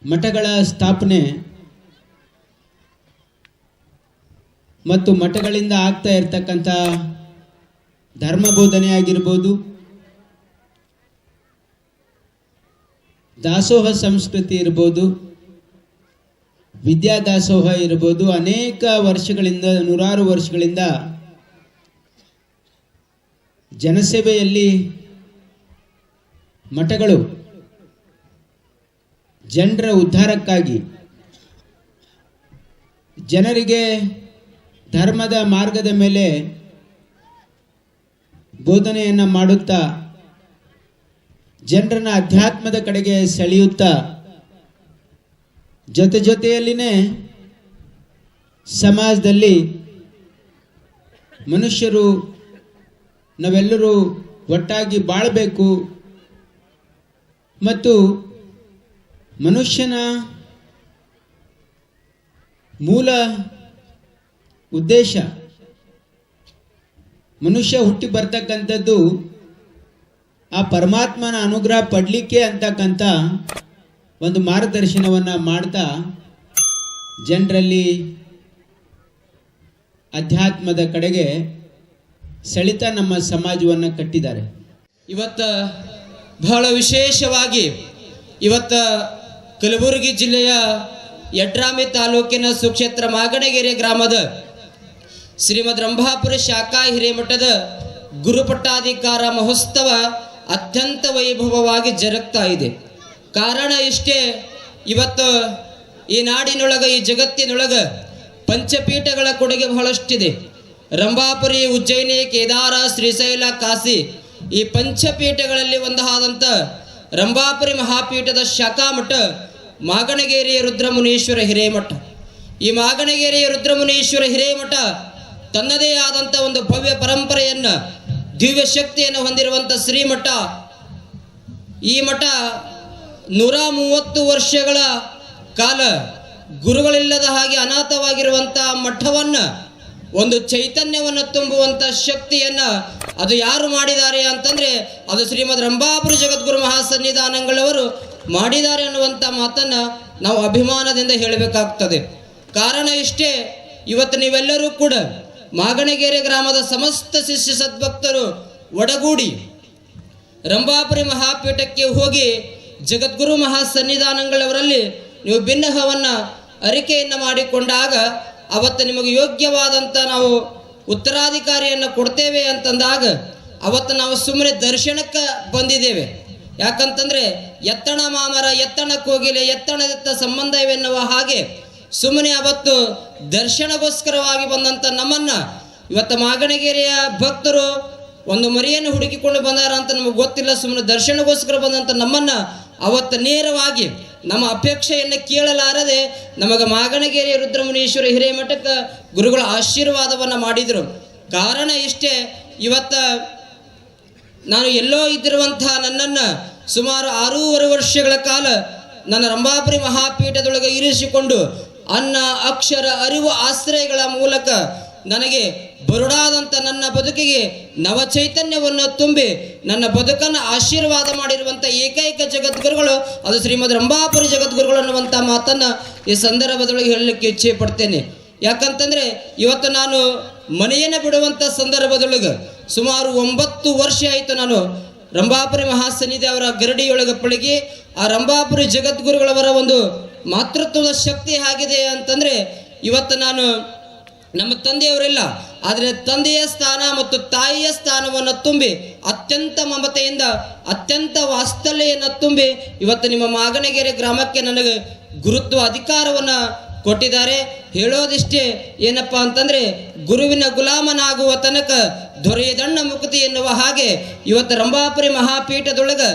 ಮಠಗಳ ಸ್ಥಾಪನೆ ಮತ್ತು ಮಠಗಳಿಂದ ಆಗ್ತಾ ಇರತಕ್ಕಂಥ ಧರ್ಮ ಬೋಧನೆ ಆಗಿರ್ಬೋದು, ದಾಸೋಹ ಸಂಸ್ಕೃತಿ ಇರ್ಬೋದು, ವಿದ್ಯಾದಾಸೋಹ ಇರ್ಬೋದು, ಅನೇಕ ವರ್ಷಗಳಿಂದ, ನೂರಾರು ವರ್ಷಗಳಿಂದ ಜನಸೇವೆಯಲ್ಲಿ ಮಠಗಳು ಜನರ ಉದ್ಧಾರಕ್ಕಾಗಿ, ಜನರಿಗೆ ಧರ್ಮದ ಮಾರ್ಗದ ಮೇಲೆ ಬೋಧನೆಯನ್ನು ಮಾಡುತ್ತಾ, ಜನರನ್ನ ಅಧ್ಯಾತ್ಮದ ಕಡೆಗೆ ಸೆಳೆಯುತ್ತಾ, ಜೊತೆಯಲ್ಲಿನೇ ಸಮಾಜದಲ್ಲಿ ಮನುಷ್ಯರು ನಾವೆಲ್ಲರೂ ಒಟ್ಟಾಗಿ ಬಾಳಬೇಕು ಮತ್ತು ಮನುಷ್ಯನ ಮೂಲ ಉದ್ದೇಶ, ಮನುಷ್ಯ ಹುಟ್ಟಿ ಬರ್ತಕ್ಕಂಥದ್ದು ಆ ಪರಮಾತ್ಮನ ಅನುಗ್ರಹ ಪಡಲಿಕ್ಕೆ ಅಂತಕ್ಕಂಥ ಒಂದು ಮಾರ್ಗದರ್ಶನವನ್ನು ಮಾಡ್ತಾ ಜನರಲ್ಲಿ ಅಧ್ಯಾತ್ಮದ ಕಡೆಗೆ ಸೆಳೆತ ನಮ್ಮ ಸಮಾಜವನ್ನು ಕಟ್ಟಿದ್ದಾರೆ. ಇವತ್ತು ಬಹಳ ವಿಶೇಷವಾಗಿ ಕಲಬುರಗಿ ಜಿಲ್ಲೆಯ ಯಡ್ರಾಮಿ ತಾಲೂಕಿನ ಸುಕ್ಷೇತ್ರ ಮಾಗಣಗೆರೆ ಗ್ರಾಮದ ಶ್ರೀಮದ್ ರಂಭಾಪುರ ಶಾಖಾ ಹಿರೇಮಠದ ಗುರುಪಟ್ಟಾಧಿಕಾರ ಮಹೋತ್ಸವ ಅತ್ಯಂತ ವೈಭವವಾಗಿ ಜರುಗ್ತಾ ಇದೆ. ಕಾರಣ ಇಷ್ಟೇ, ಇವತ್ತು ಈ ನಾಡಿನೊಳಗೆ, ಈ ಜಗತ್ತಿನೊಳಗೆ ಪಂಚಪೀಠಗಳ ಕೊಡುಗೆ ಬಹಳಷ್ಟಿದೆ. ರಂಭಾಪುರಿ, ಉಜ್ಜಯಿನಿ, ಕೇದಾರ, ಶ್ರೀಶೈಲ, ಕಾಶಿ ಈ ಪಂಚಪೀಠಗಳಲ್ಲಿ ಒಂದಾದಂಥ ರಂಭಾಪುರಿ ಮಹಾಪೀಠದ ಶಾಖಾಮಠ ಮಾಗಣಗೇರಿಯ ರುದ್ರಮುನೀಶ್ವರ ಹಿರೇಮಠ. ಈ ಮಾಗಣಗೇರಿಯ ರುದ್ರಮುನೀಶ್ವರ ಹಿರೇಮಠ ತನ್ನದೇ ಆದಂಥ ಒಂದು ಭವ್ಯ ಪರಂಪರೆಯನ್ನು, ದಿವ್ಯ ಶಕ್ತಿಯನ್ನು ಹೊಂದಿರುವಂಥ ಶ್ರೀಮಠ. ಈ ಮಠ 130 ವರ್ಷಗಳ ಕಾಲ ಗುರುಗಳಿಲ್ಲದ ಹಾಗೆ ಅನಾಥವಾಗಿರುವಂಥ ಮಠವನ್ನು ಒಂದು ಚೈತನ್ಯವನ್ನು ತುಂಬುವಂಥ ಶಕ್ತಿಯನ್ನು ಅದು ಯಾರು ಮಾಡಿದ್ದಾರೆ ಅಂತಂದರೆ ಅದು ಶ್ರೀಮದ್ ರಂಭಾಪುರಿ ಜಗದ್ಗುರು ಮಹಾಸನ್ನಿಧಾನಗಳವರು ಮಾಡಿದ್ದಾರೆ ಅನ್ನುವಂಥ ಮಾತನ್ನು ನಾವು ಅಭಿಮಾನದಿಂದ ಹೇಳಬೇಕಾಗ್ತದೆ. ಕಾರಣ ಇಷ್ಟೇ, ಇವತ್ತು ನೀವೆಲ್ಲರೂ ಕೂಡ ಮಾಗಣಗೆರೆ ಗ್ರಾಮದ ಸಮಸ್ತ ಶಿಷ್ಯ ಸದ್ಭಕ್ತರು ಒಡಗೂಡಿ ರಂಭಾಪುರಿ ಮಹಾಪೀಠಕ್ಕೆ ಹೋಗಿ ಜಗದ್ಗುರು ಮಹಾಸನ್ನಿಧಾನಗಳವರಲ್ಲಿ ನೀವು ಭಿನ್ನಹವನ್ನು ಅರಿಕೆಯನ್ನು ಮಾಡಿಕೊಂಡಾಗ ಅವತ್ತು ನಿಮಗೆ ಯೋಗ್ಯವಾದಂಥ ನಾವು ಉತ್ತರಾಧಿಕಾರಿಯನ್ನು ಕೊಡ್ತೇವೆ ಅಂತಂದಾಗ ಅವತ್ತು ನಾವು ಸುಮ್ಮನೆ ದರ್ಶನಕ್ಕೆ ಬಂದಿದ್ದೇವೆ. ಯಾಕಂತಂದರೆ ಎತ್ತಣ ಮಾಮರ, ಎತ್ತಣ ಕೋಗಿಲೆ, ಎತ್ತಣದತ್ತ ಸಂಬಂಧವೆನ್ನುವ ಹಾಗೆ ಸುಮ್ಮನೆ ಅವತ್ತು ದರ್ಶನಗೋಸ್ಕರವಾಗಿ ಬಂದಂಥ ನಮ್ಮನ್ನು ಇವತ್ತು ಮಾಗಣಗೆರೆಯ ಭಕ್ತರು ಒಂದು ಮರಿಯನ್ನು ಹುಡುಕಿಕೊಂಡು ಬಂದಾರ ಅಂತ ನಮಗೆ ಗೊತ್ತಿಲ್ಲ. ಸುಮ್ಮನೆ ದರ್ಶನಗೋಸ್ಕರ ಬಂದಂಥ ನಮ್ಮನ್ನು ಅವತ್ತು ನೇರವಾಗಿ ನಮ್ಮ ಅಪೇಕ್ಷೆಯನ್ನು ಕೇಳಲಾರದೆ ನಮಗೆ ಮಾಗಣಗೆರೆಯ ರುದ್ರಮುನೀಶ್ವರ ಹಿರೇಮಠಕ್ಕೆ ಗುರುಗಳ ಆಶೀರ್ವಾದವನ್ನು ಮಾಡಿದರು. ಕಾರಣ ಇಷ್ಟೇ, ಇವತ್ತು ನಾನು ಎಲ್ಲೋ ಇದ್ದಿರುವಂತಹ ನನ್ನನ್ನು ಸುಮಾರು 6.5 ವರ್ಷಗಳ ಕಾಲ ನನ್ನ ರಂಭಾಪುರಿ ಮಹಾಪೀಠದೊಳಗೆ ಇರಿಸಿಕೊಂಡು ಅನ್ನ, ಅಕ್ಷರ, ಅರಿವು, ಆಶ್ರಯಗಳ ಮೂಲಕ ನನಗೆ ಬರುಡಾದಂಥ ನನ್ನ ಬದುಕಿಗೆ ನವಚೈತನ್ಯವನ್ನು ತುಂಬಿ ನನ್ನ ಬದುಕನ್ನು ಆಶೀರ್ವಾದ ಮಾಡಿರುವಂಥ ಏಕೈಕ ಜಗದ್ಗುರುಗಳು ಅದು ಶ್ರೀಮದ್ ರಂಭಾಪುರಿ ಜಗದ್ಗುರುಗಳು ಅನ್ನುವಂಥ ಮಾತನ್ನು ಈ ಸಂದರ್ಭದೊಳಗೆ ಹೇಳಲಿಕ್ಕೆ ಇಚ್ಛೆ ಪಡ್ತೇನೆ. ಯಾಕಂತಂದರೆ ಇವತ್ತು ನಾನು ಮನೆಯನ್ನು ಬಿಡುವಂಥ ಸಂದರ್ಭದೊಳಗೆ ಸುಮಾರು 9 ವರ್ಷ ಆಯಿತು ನಾನು ರಂಭಾಪುರಿ ಮಹಾಸನ್ನಿಧಿ ಅವರ ಗರಡಿಯೊಳಗೆ ಪಳಗಿ ಆ ರಂಭಾಪುರಿ ಜಗದ್ಗುರುಗಳವರ ಒಂದು ಮಾತೃತ್ವದ ಶಕ್ತಿ ಆಗಿದೆ ಅಂತಂದರೆ ಇವತ್ತು ನಾನು ನಮ್ಮ ತಂದೆಯವರಿಲ್ಲ, ಆದರೆ ತಂದೆಯ ಸ್ಥಾನ ಮತ್ತು ತಾಯಿಯ ಸ್ಥಾನವನ್ನು ತುಂಬಿ ಅತ್ಯಂತ ಮಮತೆಯಿಂದ ಅತ್ಯಂತ ವಾತ್ಸಲ್ಯವನ್ನು ತುಂಬಿ ಇವತ್ತು ನಿಮ್ಮ ಮಾಗಣಗೆರೆ ಗ್ರಾಮಕ್ಕೆ ನನಗೆ ಗುರುತ್ವ ಅಧಿಕಾರವನ್ನು ಕೊಟ್ಟಿದ್ದಾರೆ. ಹೇಳೋದಿಷ್ಟೇ, ಏನಪ್ಪ ಅಂತಂದರೆ ಗುರುವಿನ ಗುಲಾಮನಾಗುವ ತನಕ ದೊರೆಯದಣ್ಣ ಮುಕ್ತಿ ಎನ್ನುವ ಹಾಗೆ ಇವತ್ತು ರಂಭಾಪುರಿ ಮಹಾಪೀಠದೊಳಗೆ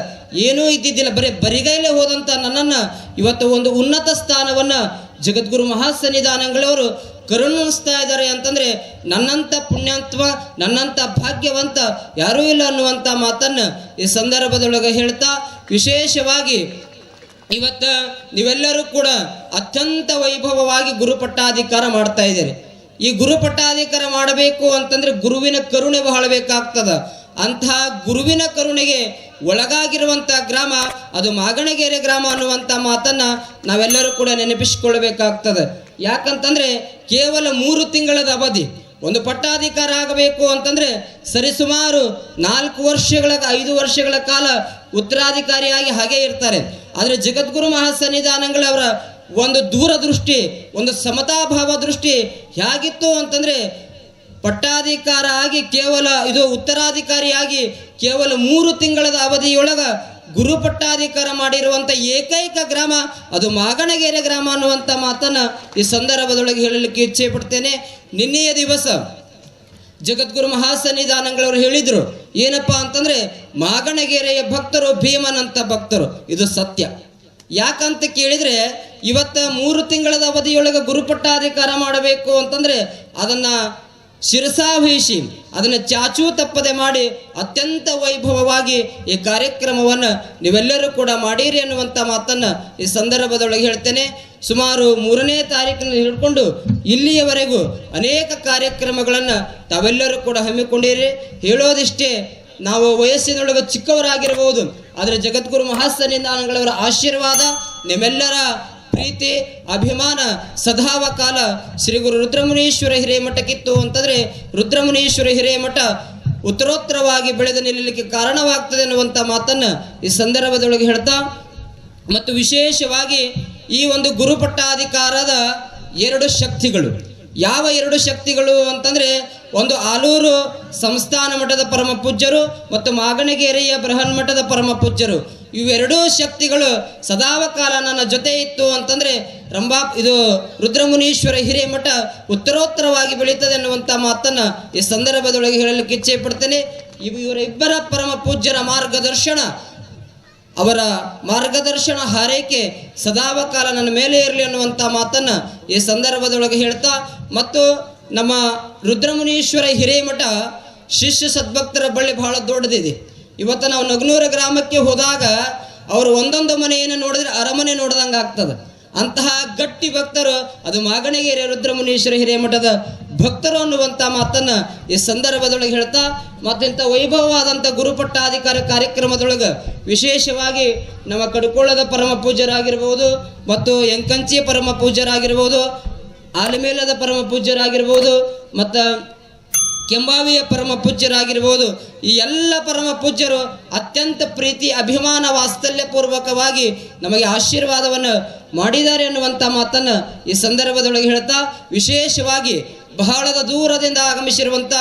ಏನೂ ಇದ್ದಿದ್ದಿಲ್ಲ, ಬರಿಗೈಲೆ ಹೋದಂಥ ನನ್ನನ್ನು ಇವತ್ತು ಒಂದು ಉನ್ನತ ಸ್ಥಾನವನ್ನು ಜಗದ್ಗುರು ಮಹಾಸನ್ನಿಧಾನಗಳವರು ಕರುಣಿಸ್ತಾ ಇದ್ದಾರೆ. ಅಂತಂದರೆ ನನ್ನಂಥ ಪುಣ್ಯಾತ್ಮ, ನನ್ನಂಥ ಭಾಗ್ಯವಂತ ಯಾರೂ ಇಲ್ಲ ಅನ್ನುವಂಥ ಮಾತನ್ನು ಈ ಸಂದರ್ಭದೊಳಗೆ ಹೇಳ್ತಾ, ವಿಶೇಷವಾಗಿ ಇವತ್ತು ನೀವೆಲ್ಲರೂ ಕೂಡ ಅತ್ಯಂತ ವೈಭವವಾಗಿ ಗುರುಪಟ್ಟಾಧಿಕಾರ ಮಾಡ್ತಾ ಇದ್ದೀರಿ. ಈ ಗುರುಪಟ್ಟಾಧಿಕಾರ ಮಾಡಬೇಕು ಅಂತಂದರೆ ಗುರುವಿನ ಕರುಣೆ ಬಹಳ ಬೇಕಾಗ್ತದೆ. ಅಂತಹ ಗುರುವಿನ ಕರುಣೆಗೆ ಒಳಗಾಗಿರುವಂಥ ಗ್ರಾಮ ಅದು ಮಾಗಣಗೆರೆ ಗ್ರಾಮ ಅನ್ನುವಂಥ ಮಾತನ್ನು ನಾವೆಲ್ಲರೂ ಕೂಡ ನೆನಪಿಸಿಕೊಳ್ಳಬೇಕಾಗ್ತದೆ. ಯಾಕಂತಂದರೆ ಕೇವಲ 3 ತಿಂಗಳದ ಅವಧಿ ಒಂದು ಪಟ್ಟಾಧಿಕಾರ ಆಗಬೇಕು ಅಂತಂದರೆ ಸರಿಸುಮಾರು 4 ವರ್ಷಗಳ 5 ವರ್ಷಗಳ ಕಾಲ ಉತ್ತರಾಧಿಕಾರಿಯಾಗಿ ಹಾಗೆ ಇರ್ತಾರೆ. ಆದರೆ ಜಗದ್ಗುರು ಮಹಾಸನ್ನಿಧಾನಗಳವರ ಒಂದು ದೂರದೃಷ್ಟಿ, ಒಂದು ಸಮತಾಭಾವ ದೃಷ್ಟಿ ಹೇಗಿತ್ತು ಅಂತಂದರೆ ಪಟ್ಟಾಧಿಕಾರ ಆಗಿ ಕೇವಲ ಇದು ಉತ್ತರಾಧಿಕಾರಿಯಾಗಿ ಕೇವಲ 3 ತಿಂಗಳದ ಅವಧಿಯೊಳಗೆ ಗುರು ಪಟ್ಟಾಧಿಕಾರ ಮಾಡಿರುವಂಥ ಏಕೈಕ ಗ್ರಾಮ ಅದು ಮಾಗಣಗೆರೆ ಗ್ರಾಮ ಅನ್ನುವಂಥ ಮಾತನ್ನು ಈ ಸಂದರ್ಭದೊಳಗೆ ಹೇಳಲಿಕ್ಕೆ ಇಚ್ಛೆ ಪಡ್ತೇನೆ. ನಿನ್ನೆಯ ದಿವಸ ಜಗದ್ಗುರು ಮಹಾಸನ್ನಿಧಾನಗಳವರು ಹೇಳಿದರು, ಏನಪ್ಪ ಅಂತಂದರೆ ಮಾಗಣಗೆರೆಯ ಭಕ್ತರು ಭೀಮನಂಥ ಭಕ್ತರು. ಇದು ಸತ್ಯ. ಯಾಕಂತ ಕೇಳಿದರೆ ಇವತ್ತು 3 ತಿಂಗಳದ ಅವಧಿಯೊಳಗೆ ಗುರುಪಟ್ಟಾಧಿಕಾರ ಮಾಡಬೇಕು ಅಂತಂದರೆ ಅದನ್ನು ಶಿರಸಾವಹಿಸಿ ಅದನ್ನು ಚಾಚೂ ತಪ್ಪದೆ ಮಾಡಿ ಅತ್ಯಂತ ವೈಭವವಾಗಿ ಈ ಕಾರ್ಯಕ್ರಮವನ್ನು ನೀವೆಲ್ಲರೂ ಕೂಡ ಮಾಡಿರಿ ಅನ್ನುವಂಥ ಮಾತನ್ನು ಈ ಸಂದರ್ಭದೊಳಗೆ ಹೇಳ್ತೇನೆ. ಸುಮಾರು 3ನೇ ತಾರೀಕಿನಲ್ಲಿ ಹಿಡ್ಕೊಂಡು ಇಲ್ಲಿಯವರೆಗೂ ಅನೇಕ ಕಾರ್ಯಕ್ರಮಗಳನ್ನು ತಾವೆಲ್ಲರೂ ಕೂಡ ಹಮ್ಮಿಕೊಂಡಿರಿ. ಹೇಳೋದಿಷ್ಟೇ, ನಾವು ವಯಸ್ಸಿನೊಳಗೆ ಚಿಕ್ಕವರಾಗಿರಬಹುದು, ಆದರೆ ಜಗದ್ಗುರು ಮಹಾಸನ್ನಿಧಾನಗಳವರ ಆಶೀರ್ವಾದ ನಿಮ್ಮೆಲ್ಲರ ಪ್ರೀತಿ ಅಭಿಮಾನ ಸದಾವಕಾಲ ಶ್ರೀ ಗುರು ರುದ್ರಮುನೀಶ್ವರ ಹಿರೇಮಠಕ್ಕಿತ್ತು ಅಂತಂದರೆ ರುದ್ರಮುನೀಶ್ವರ ಹಿರೇಮಠ ಉತ್ತರೋತ್ತರವಾಗಿ ಬೆಳೆದು ನಿಲ್ಲಲಿಕ್ಕೆ ಕಾರಣವಾಗ್ತದೆ ಅನ್ನುವಂಥ ಮಾತನ್ನು ಈ ಸಂದರ್ಭದೊಳಗೆ ಹೇಳ್ತಾ, ಮತ್ತು ವಿಶೇಷವಾಗಿ ಈ ಒಂದು ಗುರುಪಟ್ಟಾಧಿಕಾರದ 2 ಶಕ್ತಿಗಳು. ಯಾವ 2 ಶಕ್ತಿಗಳು ಅಂತಂದರೆ ಒಂದು ಆಲೂರು ಸಂಸ್ಥಾನ ಮಠದ ಪರಮ ಪೂಜ್ಯರು ಮತ್ತು ಮಾಗಣಗೆರೆಯ ಬೃಹನ್ಮಠದ ಪರಮ ಪೂಜ್ಯರು ಇವೆರಡೂ ಶಕ್ತಿಗಳು ಸದಾವಕಾಲ ನನ್ನ ಜೊತೆ ಇತ್ತು ಅಂತಂದರೆ ಇದು ರುದ್ರಮುನೀಶ್ವರ ಹಿರೇಮಠ ಉತ್ತರೋತ್ತರವಾಗಿ ಬೆಳೀತದೆ ಅನ್ನುವಂಥ ಮಾತನ್ನು ಈ ಸಂದರ್ಭದೊಳಗೆ ಹೇಳಲಿಕ್ಕೆ ಇಚ್ಛೆ ಪಡ್ತೇನೆ. ಇವರ ಇಬ್ಬರ ಪರಮ ಪೂಜ್ಯರ ಅವರ ಮಾರ್ಗದರ್ಶನ ಹಾರೈಕೆ ಸದಾವಕಾಲ ನನ್ನ ಮೇಲೆ ಇರಲಿ ಅನ್ನುವಂಥ ಮಾತನ್ನು ಈ ಸಂದರ್ಭದೊಳಗೆ ಹೇಳ್ತಾ, ಮತ್ತು ನಮ್ಮ ರುದ್ರಮುನೀಶ್ವರ ಹಿರೇಮಠ ಶಿಷ್ಯ ಸದ್ಭಕ್ತರ ಬಳ್ಳಿ ಬಹಳ ದೊಡ್ಡದಿದೆ. ಇವತ್ತು ನಾವು ನಗನೂರ ಗ್ರಾಮಕ್ಕೆ ಹೋದಾಗ ಅವರು ಒಂದೊಂದು ಮನೆಯನ್ನು ನೋಡಿದ್ರೆ ಅರಮನೆ ನೋಡ್ದಂಗೆ ಆಗ್ತದೆ. ಅಂತಹ ಗಟ್ಟಿ ಭಕ್ತರು ಅದು ಮಾಗಣಗೆರೆ ರುದ್ರಮುನೀಶ್ವರ ಹಿರೇಮಠದ ಭಕ್ತರು ಅನ್ನುವಂಥ ಮಾತನ್ನು ಈ ಸಂದರ್ಭದೊಳಗೆ ಹೇಳ್ತಾ, ಮತ್ತಿಂಥ ವೈಭವವಾದಂಥ ಗುರುಪಟ್ಟಾಧಿಕಾರಿ ಕಾರ್ಯಕ್ರಮದೊಳಗೆ ವಿಶೇಷವಾಗಿ ನಮ್ಮ ಕಡ್ಕೋಳದ ಪರಮ ಪೂಜ್ಯರಾಗಿರ್ಬೋದು, ಮತ್ತು ಎಂಕಂಚಿಯ ಪರಮ ಪೂಜ್ಯರಾಗಿರ್ಬೋದು, ಆಲಮೇಲದ ಪರಮ ಪೂಜ್ಯರಾಗಿರ್ಬೋದು, ಮತ್ತು ಕೆಂಬಾವಿಯ ಪರಮ ಪೂಜ್ಯರಾಗಿರ್ಬೋದು, ಈ ಎಲ್ಲ ಪರಮ ಪೂಜ್ಯರು ಅತ್ಯಂತ ಪ್ರೀತಿ ಅಭಿಮಾನ ವಾತ್ಸಲ್ಯಪೂರ್ವಕವಾಗಿ ನಮಗೆ ಆಶೀರ್ವಾದವನ್ನು ಮಾಡಿದ್ದಾರೆ ಅನ್ನುವಂಥ ಮಾತನ್ನು ಈ ಸಂದರ್ಭದೊಳಗೆ ಹೇಳ್ತಾ, ವಿಶೇಷವಾಗಿ ಬಹಳದ ದೂರದಿಂದ ಆಗಮಿಸಿರುವಂಥ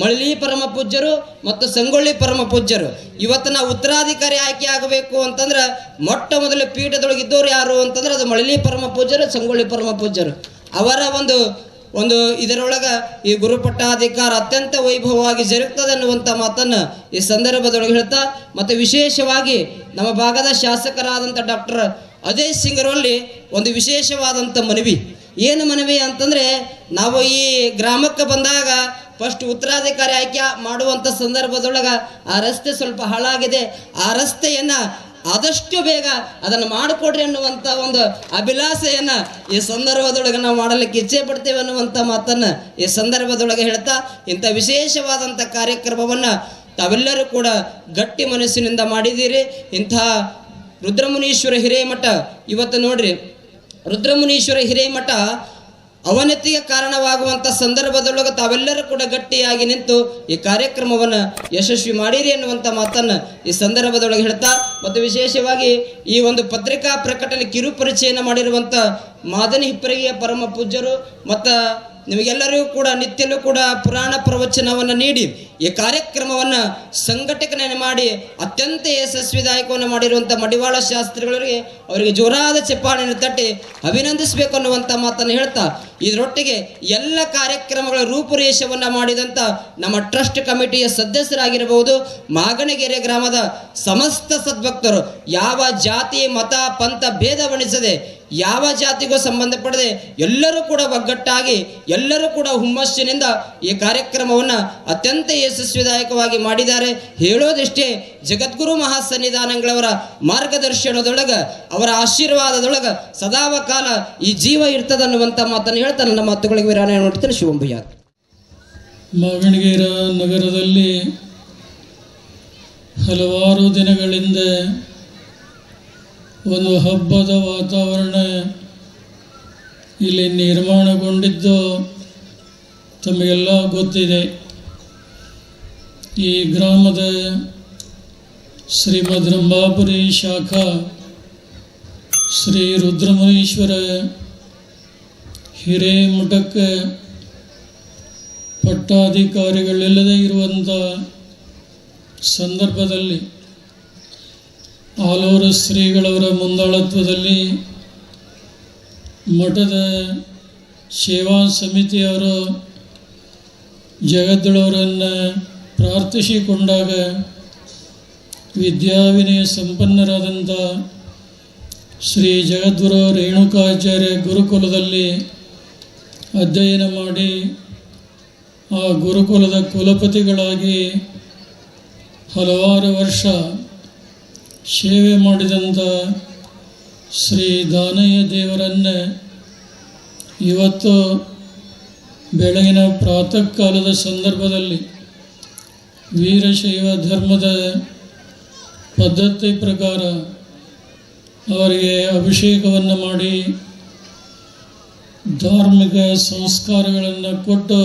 ಮಳ್ಳಿ ಪರಮ ಪೂಜ್ಯರು ಮತ್ತು ಸಂಗೊಳ್ಳಿ ಪರಮ ಪೂಜ್ಯರು ಇವತ್ತು ನಾವು ಉತ್ತರಾಧಿಕಾರಿ ಆಯ್ಕೆ ಆಗಬೇಕು ಅಂತಂದ್ರೆ ಮೊಟ್ಟ ಮೊದಲು ಪೀಠದೊಳಗಿದ್ದವರು ಯಾರು ಅಂತಂದ್ರೆ ಅದು ಮಳ್ಳಿ ಪರಮ ಪೂಜ್ಯರು, ಸಂಗೊಳ್ಳಿ ಪರಮ ಪೂಜ್ಯರು. ಅವರ ಒಂದು ಇದರೊಳಗೆ ಈ ಗುರುಪಟ್ಟಾಧಿಕಾರ ಅತ್ಯಂತ ವೈಭವವಾಗಿ ಜರುಗ್ತದೆ ಅನ್ನುವಂಥ ಮಾತನ್ನು ಈ ಸಂದರ್ಭದೊಳಗೆ ಹೇಳ್ತಾ, ಮತ್ತು ವಿಶೇಷವಾಗಿ ನಮ್ಮ ಭಾಗದ ಶಾಸಕರಾದಂಥ ಡಾಕ್ಟರ್ ಅಜಯ್ ಸಿಂಗ್ರಲ್ಲಿ ಒಂದು ವಿಶೇಷವಾದಂಥ ಮನವಿ. ಏನು ಮನವಿ ಅಂತಂದರೆ, ನಾವು ಈ ಗ್ರಾಮಕ್ಕೆ ಬಂದಾಗ ಫಸ್ಟ್ ಉತ್ತರಾಧಿಕಾರಿ ಆಯ್ಕೆ ಮಾಡುವಂಥ ಸಂದರ್ಭದೊಳಗೆ ಆ ರಸ್ತೆ ಸ್ವಲ್ಪ ಹಾಳಾಗಿದೆ, ಆ ರಸ್ತೆಯನ್ನು ಆದಷ್ಟು ಬೇಗ ಅದನ್ನು ಮಾಡಿಕೊಡ್ರಿ ಅನ್ನುವಂಥ ಒಂದು ಅಭಿಲಾಷೆಯನ್ನು ಈ ಸಂದರ್ಭದೊಳಗೆ ನಾವು ಮಾಡಲಿಕ್ಕೆ ಇಚ್ಛೆ ಪಡ್ತೇವೆ ಅನ್ನುವಂಥ ಮಾತನ್ನು ಈ ಸಂದರ್ಭದೊಳಗೆ ಹೇಳ್ತಾ, ಇಂಥ ವಿಶೇಷವಾದಂಥ ಕಾರ್ಯಕ್ರಮವನ್ನು ತಾವೆಲ್ಲರೂ ಕೂಡ ಗಟ್ಟಿ ಮನಸ್ಸಿನಿಂದ ಮಾಡಿದ್ದೀರಿ. ಇಂಥ ರುದ್ರಮುನೀಶ್ವರ ಹಿರೇಮಠ ಇವತ್ತು ನೋಡ್ರಿ, ರುದ್ರಮುನೀಶ್ವರ ಹಿರೇಮಠ ಅವನತಿಗೆ ಕಾರಣವಾಗುವಂಥ ಸಂದರ್ಭದೊಳಗೆ ತಾವೆಲ್ಲರೂ ಕೂಡ ಗಟ್ಟಿಯಾಗಿ ನಿಂತು ಈ ಕಾರ್ಯಕ್ರಮವನ್ನು ಯಶಸ್ವಿ ಮಾಡಿರಿ ಅನ್ನುವಂಥ ಮಾತನ್ನು ಈ ಸಂದರ್ಭದೊಳಗೆ ಹೇಳ್ತಾ, ಮತ್ತು ವಿಶೇಷವಾಗಿ ಈ ಒಂದು ಪತ್ರಿಕಾ ಪ್ರಕಟಣೆ ಕಿರು ಪರಿಚಯನ ಮಾಡಿರುವಂಥ ಮಾದನಿ ಹಿಪ್ಪರಿಗೆಯ ಪರಮ ಪೂಜ್ಯರು ಮತ್ತು ನಿಮಗೆಲ್ಲರಿಗೂ ಕೂಡ ನಿತ್ಯಲೂ ಕೂಡ ಪುರಾಣ ಪ್ರವಚನವನ್ನು ನೀಡಿ ಈ ಕಾರ್ಯಕ್ರಮವನ್ನು ಸಂಘಟನೆ ಮಾಡಿ ಅತ್ಯಂತ ಯಶಸ್ವಿದಾಯಕವನ್ನು ಮಾಡಿರುವಂಥ ಮಡಿವಾಳ ಶಾಸ್ತ್ರಿಗಳಿಗೆ ಅವರಿಗೆ ಜೋರಾದ ಚಪ್ಪಾಳೆಯನ್ನು ತಟ್ಟಿ ಅಭಿನಂದಿಸಬೇಕು ಅನ್ನುವಂಥ ಮಾತನ್ನು ಹೇಳ್ತಾ, ಇದರೊಟ್ಟಿಗೆ ಎಲ್ಲ ಕಾರ್ಯಕ್ರಮಗಳ ರೂಪುರೇಷವನ್ನು ಮಾಡಿದಂಥ ನಮ್ಮ ಟ್ರಸ್ಟ್ ಕಮಿಟಿಯ ಸದಸ್ಯರಾಗಿರಬಹುದು, ಮಾಗಣಗೆರೆ ಗ್ರಾಮದ ಸಮಸ್ತ ಸದ್ಭಕ್ತರು, ಯಾವ ಜಾತಿ ಮತ ಪಂಥ ಭೇದವಣಿಸದೆ ಯಾವ ಜಾತಿಗೂ ಸಂಬಂಧಪಡದೆ ಎಲ್ಲರೂ ಕೂಡ ಒಗ್ಗಟ್ಟಾಗಿ ಎಲ್ಲರೂ ಕೂಡ ಹುಮ್ಮಸ್ಸಿನಿಂದ ಈ ಕಾರ್ಯಕ್ರಮವನ್ನು ಅತ್ಯಂತ ಯಶಸ್ವಿದಾಯಕವಾಗಿ ಮಾಡಿದ್ದಾರೆ. ಹೇಳೋದಿಷ್ಟೇ, ಜಗದ್ಗುರು ಮಹಾಸನ್ನಿಧಾನಗಳವರ ಮಾರ್ಗದರ್ಶನದೊಳಗೆ ಅವರ ಆಶೀರ್ವಾದದೊಳಗೆ ಸದಾವಕಾಲ ಈ ಜೀವ ಇರ್ತದನ್ನುವಂಥ ಮಾತನ್ನು ಹೇಳ್ತಾ ನನ್ನ ಮಾತುಗಳಿಗೆ ವಿರಾಮ ನೋಡ್ತೇನೆ. ಶಿವಂಭಯ್ಯ. ಮಾಗಣಗೆರೆ ನಗರದಲ್ಲಿ ಹಲವಾರು ದಿನಗಳಿಂದ ಒಂದು ಹಬ್ಬದ ವಾತಾವರಣ ಇಲ್ಲಿ ನಿರ್ಮಾಣಗೊಂಡಿದ್ದು ತಮಗೆಲ್ಲ ಗೊತ್ತಿದೆ. ಈ ಗ್ರಾಮದ ಶ್ರೀಮದ್ ರಂಭಾಪುರಿ ಶಾಖಾ ಶ್ರೀ ರುದ್ರಮುನೀಶ್ವರ ಹಿರೇಮಠಕ್ಕೆ ಪಟ್ಟಾಧಿಕಾರಿಗಳಿಲ್ಲದೆ ಇರುವಂಥ ಸಂದರ್ಭದಲ್ಲಿ ಆಲೂರು ಶ್ರೀಗಳವರ ಮುಂದಾಳತ್ವದಲ್ಲಿ ಮಠದ ಸೇವಾ ಸಮಿತಿಯವರು ಜಗದ್ಗುರುವರನ್ನು ಪ್ರಾರ್ಥಿಸಿಕೊಂಡಾಗ ವಿದ್ಯಾವಿನಯ ಸಂಪನ್ನರಾದಂಥ ಶ್ರೀ ಜಗದ್ಗುರು ರೇಣುಕಾಚಾರ್ಯ ಗುರುಕುಲದಲ್ಲಿ ಅಧ್ಯಯನ ಮಾಡಿ ಆ ಗುರುಕುಲದ ಕುಲಪತಿಗಳಾಗಿ ಹಲವಾರು ವರ್ಷ ಸೇವೆ ಮಾಡಿದಂಥ ಶ್ರೀ ದಾನಯ್ಯ ದೇವರನ್ನು ಇವತ್ತು ಬೆಳಗಿನ ಪ್ರಾತಃ ಕಾಲದ ಸಂದರ್ಭದಲ್ಲಿ ವೀರಶೈವ ಧರ್ಮದ ಪದ್ಧತಿ ಪ್ರಕಾರ ಅವರಿಗೆ ಅಭಿಷೇಕವನ್ನು ಮಾಡಿ ಧಾರ್ಮಿಕ ಸಂಸ್ಕಾರಗಳನ್ನು ಕೊಟ್ಟು